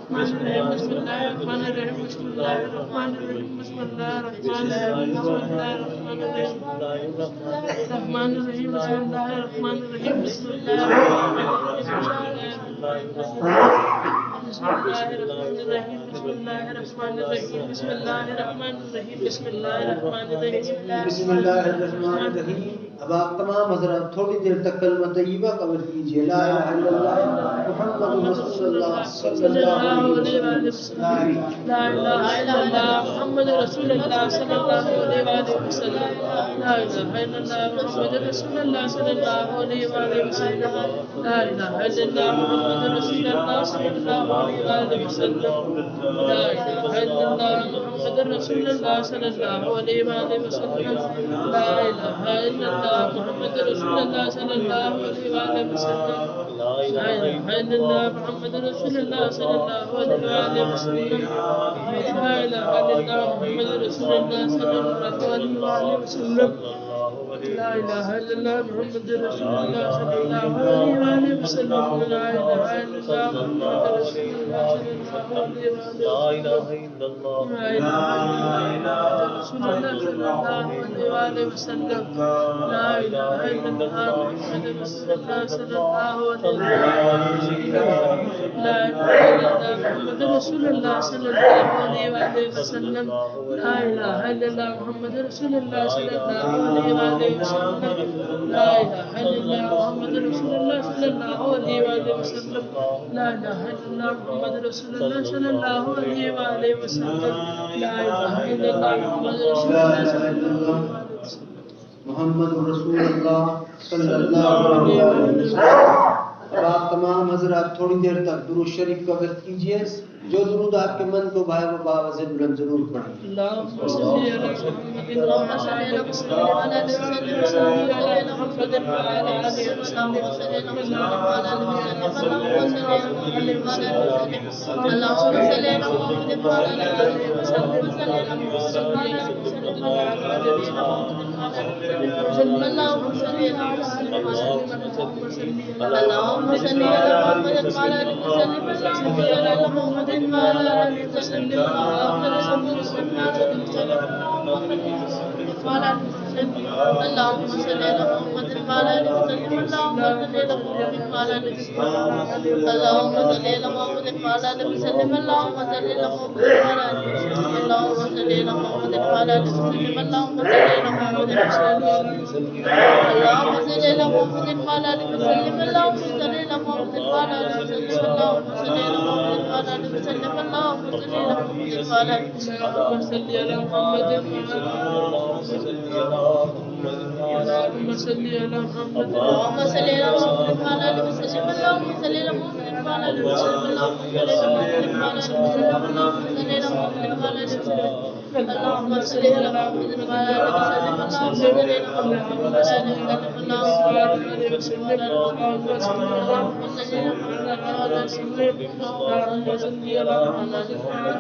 بسم اللہ الرحمن الرحیم بسم اللہ الرحمن الرحیم بسم اللہ الرحمن الرحیم بسم اللہ الرحمن الرحیم الرحمن الرحیم بسم اللہ الرحمن الرحیم بسم اللہ الرحمن الرحیم بسم اللہ الرحمن الرحیم بسم اللہ الرحمن الرحیم بسم اللہ الرحمن الرحیم بسم اللہ الرحمن الرحیم. اب آپ تمام حضرات تھوڑی دیر تک کلمہ طیبہ کا ورد کیجیے. لا الہ الا اللہ محمد رسول اللہ صلی اللہ علیہ وسلم. لا الہ الا اللہ محمد رسول اللہ صلی اللہ علیہ وسلم. لا الہ الا اللہ محمد رسول اللہ صلی اللہ علیہ وسلم. لا الہ الا اللہ محمد رسول اللہ صلی اللہ علیہ وسلم. لا الہ الا اللہ محمد رسول اللہ صلی اللہ علیہ وسلم. لا الہ الا اللہ محمد رسول اللہ صلی اللہ علیہ وسلم. لا الہ الا اللہ محمد رسول اللہ صلی اللہ علیہ وسلم. لا الہ الا اللہ محمد رسول اللہ صلی اللہ علیہ وسلم. لا الہ الا اللہ محمد رسول اللہ صلی اللہ علیہ وسلم. لا الہ الا اللہ محمد رسول اللہ صلی اللہ علیہ وسلم. لا الہ الا اللہ رسول اللہ صلی اللہ علیہ وسلم. لا الہ الا اللہ محمد رسول اللہ صلی اللہ علیہ وسلم. لا الہ الا اللہ محمد رسول اللہ صلی اللہ علیہ وسلم. لا الہ الا اللہ محمد رسول اللہ صلی اللہ علیہ وسلم. لا الہ الا اللہ محمد رسول اللہ صلی اللہ علیہ وسلم. لا الہ الا اللہ محمد رسول اللہ صلی اللہ علیہ وسلم. لا الہ الا اللہ محمد رسول اللہ صلی اللہ علیہ وسلم. محمد رسول اللہ صلی اللہ علیہ وسلم. اب آپ تمام حضرات تھوڑی دیر تک درود شریف کا ورد کیجیے. جو درود آپ کے من کو بھائے وہ باواضح بلند ضرور پڑھیں. اللهم صل على محمد اللهم صل على محمد وعلى ال محمد وعلى ال محمد وعلى ال محمد وعلى ال محمد اللهم صل على محمد وعلى ال محمد اللهم صل على محمد اللهم صل على محمد وعلى آله وسلم اللهم صل على محمد وعلى آله وسلم اللهم صل على محمد وعلى آله وسلم اللهم صل على محمد وعلى آله وسلم اللهم صل على محمد وعلى آله وسلم اللهم صل على محمد وعلى آله وسلم اللهم صل على محمد وعلى آله وسلم اللهم صل على محمد وعلى آله وسلم اللهم صل على محمد وعلى آله وسلم اللهم صل على محمد وعلى آله وسلم اللهم صل على محمد وعلى آله وسلم اللهم صل على محمد وعلى آله وسلم اللهم صل على محمد وعلى آله وسلم اللهم صل على محمد اللهم صل على محمد اللهم صل على محمد وعلى آله وسلم اللهم صل على محمد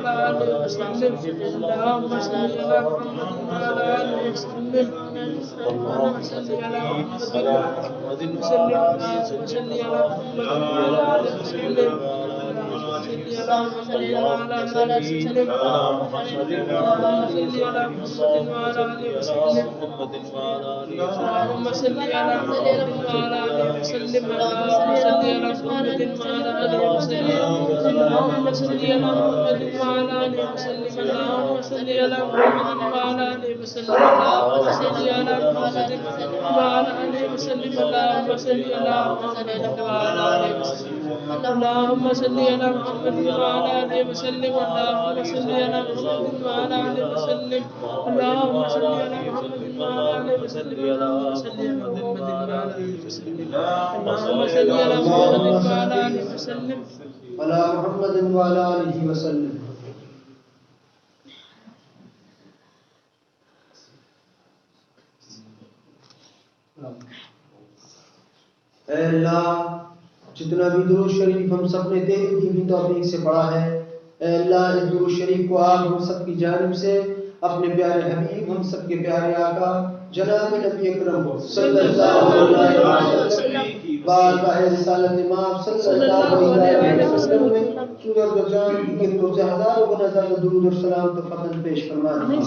وعلى آله وسلم اللهم صل على محمد وعلى آله وسلم اللهم صل على محمد وعلى آله وسلم اللهم صل على محمد وعلى آله وسلم اللهم صل على محمد وعلى آله وسلم اللهم صل على محمد وعلى آله وسلم اللهم صل على محمد وعلى آله وسلم اللهم صل على محمد وعلى آله وسلم اللهم صل على محمد وعلى آله وسلم اللهم صل على محمد وسلم اللهم صل على محمد وعلى آله وسلم اللهم صل على محمد وعلى آله وسلم اللهم صل على محمد وعلى آله وسلم اللهم صل على محمد وعلى آله وسلم اللهم صل على محمد وعلى آله وسلم اللهم صل على محمد وعلى آله وسلم اللهم صل على محمد وعلى آله وسلم اللهم صل على محمد وعلى آله وسلم اللهم صل على محمد وعلى آله وسلم اللهم صل على محمد وعلى آله وسلم اللهم صل على محمد وعلى آله وسلم اللهم صل على محمد وعلى آله وسلم اللهم صل على محمد وعلى آله وسلم اللهم صل على محمد وعلى آله وسلم على محمد وعلى آله وسلم. اے اللہ جتنا بھی درود شریف ہم سب نے تیری دی ہوئی توفیق سے پڑھا ہے، اے اللہ اس درود شریف کو آپ ہم سب کی جانب سے اپنے پیارے حبیب ہم سب کے پیارے آقا جناب نبی اکرم صلی اللہ علیہ وسلم بارگاہ رسالت امام صلی اللہ علیہ وسلم میں سورج و چاند کی گردوں سے ہزاروں گنا زیادہ درود اور سلام تو فتن پیش فرما دیں.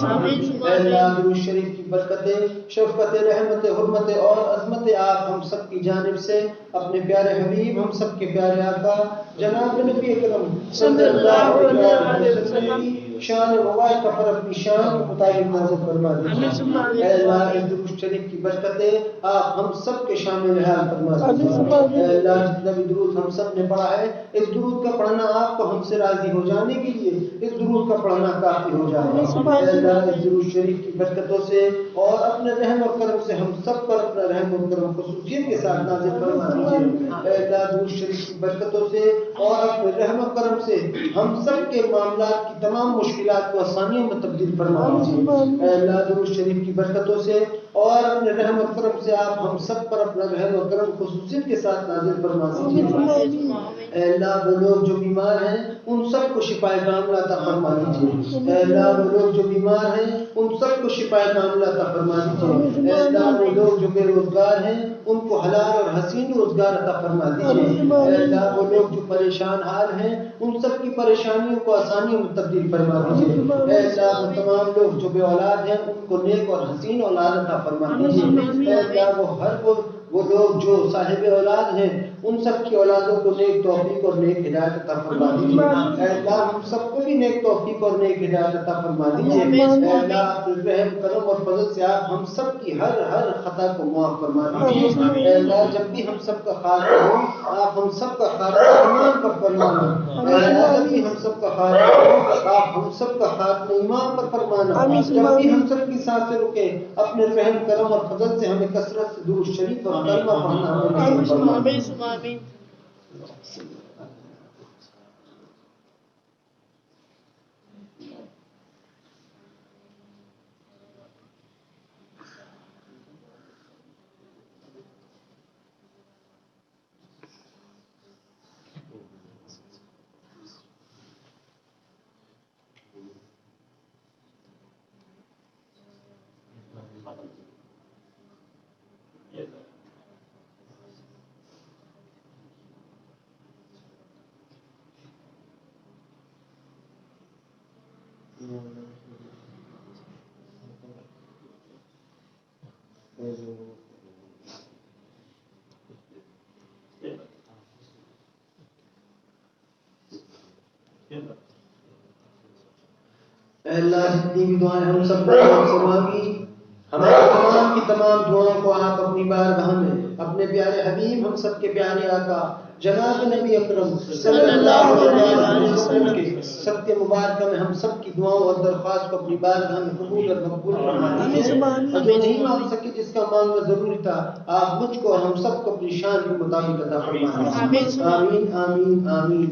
اے اللہ درود شریف کی برکتیں، شفقت، رحمت، حرمت اور عظمت آپ ہم سب کی جانب سے اپنے پیارے حبیب ہم سب کے پیارے آقا جناب نبی اکرم صلی اللہ علیہ وسلم کی شان مبارک پر اپنی شان کے مطابق نازل فرما دیں. اے اللہ اس درود شریف کی برکتیں آپ ہم سب کے شامل حال فرما دیں. اے اللہ جتنا بھی درود ہم سب نے پڑھا ہے اس درود کا پڑھنا آپ کو ہم سے راضی ہو جانے کے لیے اس درود کا پڑھنا کافی ہو جائے. اے اللہ اس درود شریف کی برکتوں سے اور اپنے رحم اور کرم سے ہم سب پر اپنا رحم اور کرم خصوصیت کے ساتھ نازل فرما دیجیے. اے اللہ درود شریف کی برکتوں سے اور اپنے رحم اور کرم سے ہم سب کے معاملات کی تمام مشکلات کو آسانیوں میں تبدیل فرما دیجیے. اے اللہ درود شریف کی برکتوں سے اور اپنے رحم اور کرم سے آپ ہم سب پر اپنا رحم اور کرم خصوصیت کے ساتھ نازل فرما دیجیے. اے اللہ وہ لوگ جو بیمار ہیں ان سب کو شفا کاملہ عطا فرما دیجیے. اے اللہ وہ لوگ جو بیمار ہیں ان سب کو شفا کاملہ عطا فرما دیجیے. اے اللہ وہ لوگ جو بے روزگار ہیں ان کو حلال اور حسین روزگار عطا فرما دیجیے. اے اللہ وہ لوگ جو پریشان حال ہیں ان سب کی پریشانیوں کو آسانیوں میں تبدیل فرما دیجیے. اے اللہ وہ تمام لوگ جو بے اولاد ہیں ان کو نیک اور حسین اولاد عطا فرما دیجیے. اے اللہ وہ لوگ جو صاحب اولاد ہیں ان سب کی اولادوں کو نیک توفیق اور نیک ہدایت عطا فرما دیجیے. اے اللہ ہم سب کو بھی نیک توفیق اور نیک ہدایت عطا فرما دیجیے. اے اللہ اپنے رحم کرم اور فضل سے آپ ہم سب کی ہر خطا کو معاف فرما دیجیے. اے اللہ جب بھی ہم سب کا خاتمہ ہو آپ ہم سب کا خاتمہ ایمان پر فرمانا. اے اللہ جب بھی ہم سب کا خاتمہ ہو آپ ہم سب کا خاتمہ ایمان پر فرمانا. جب بھی ہم سب کی سانسیں رکے اپنے رحم کرم اور فضل سے ہمیں کثرت سے درود شریف اور کلمہ پڑھنا ہمیں نصیب فرما. اے اللہ جتنی بھی دعائیں ہم سب نے آپ سے مانگی ہمارے تمام کی تمام دعاؤں کو آپ اپنی بارگاہ میں اپنے پیارے حبیب ہم سب کے پیارے آقا جناب نبی اکرم صلی اللہ علیہ وسلم کے سب کے مبارکہ میں ہم سب کی دعاؤں اور درخواست کو اپنی بارگاہ میں قبول اور مقبول فرما دیجیے اور جو نہیں مانگ سکے جس کا مانگنا ضروری تھا آپ مجھ کو اور ہم سب کو اپنی شان کے مطابق عطا فرمائیں آمین آمین آمین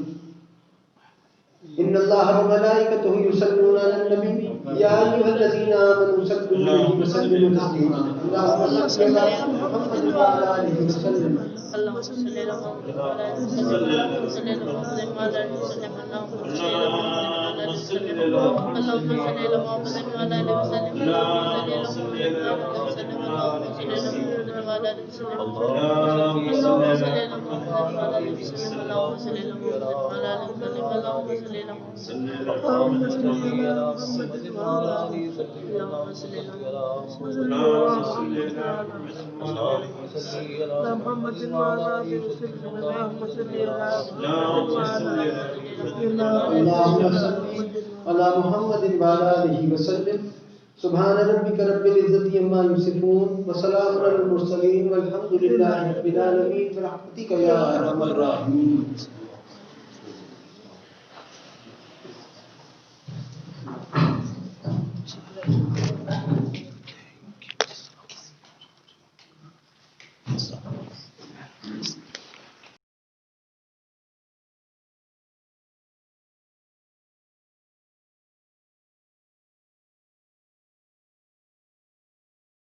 ان اللہ وملائکتہ یصلون علی النبی یا ایھا الذین آمنوا صلوا علیہ وسلموا تسلیما اللهم صل علی محمد وعلی آلہ وسلم اللهم صل على محمد وعلى آله وسلم اللهم صل على محمد وعلى آله وسلم اللهم صل على محمد وعلى آله وسلم اللهم صل على محمد وعلى آله وسلم اللهم صل على محمد وعلى آله وسلم اللهم صل على محمد وعلى آله وسلم اللهم صل على محمد وعلى آله وسلم اللهم صل على محمد اللهم صل على محمد وعلى آله وسلم اللهم صل على محمد وعلى آله وسلم اللهم صل على محمد وعلى آله وسلم سبحان ربك رب العزة عما يصفون وسلام على المرسلين والحمد لله رب العالمين برحمتك يا أرحم الراحمين.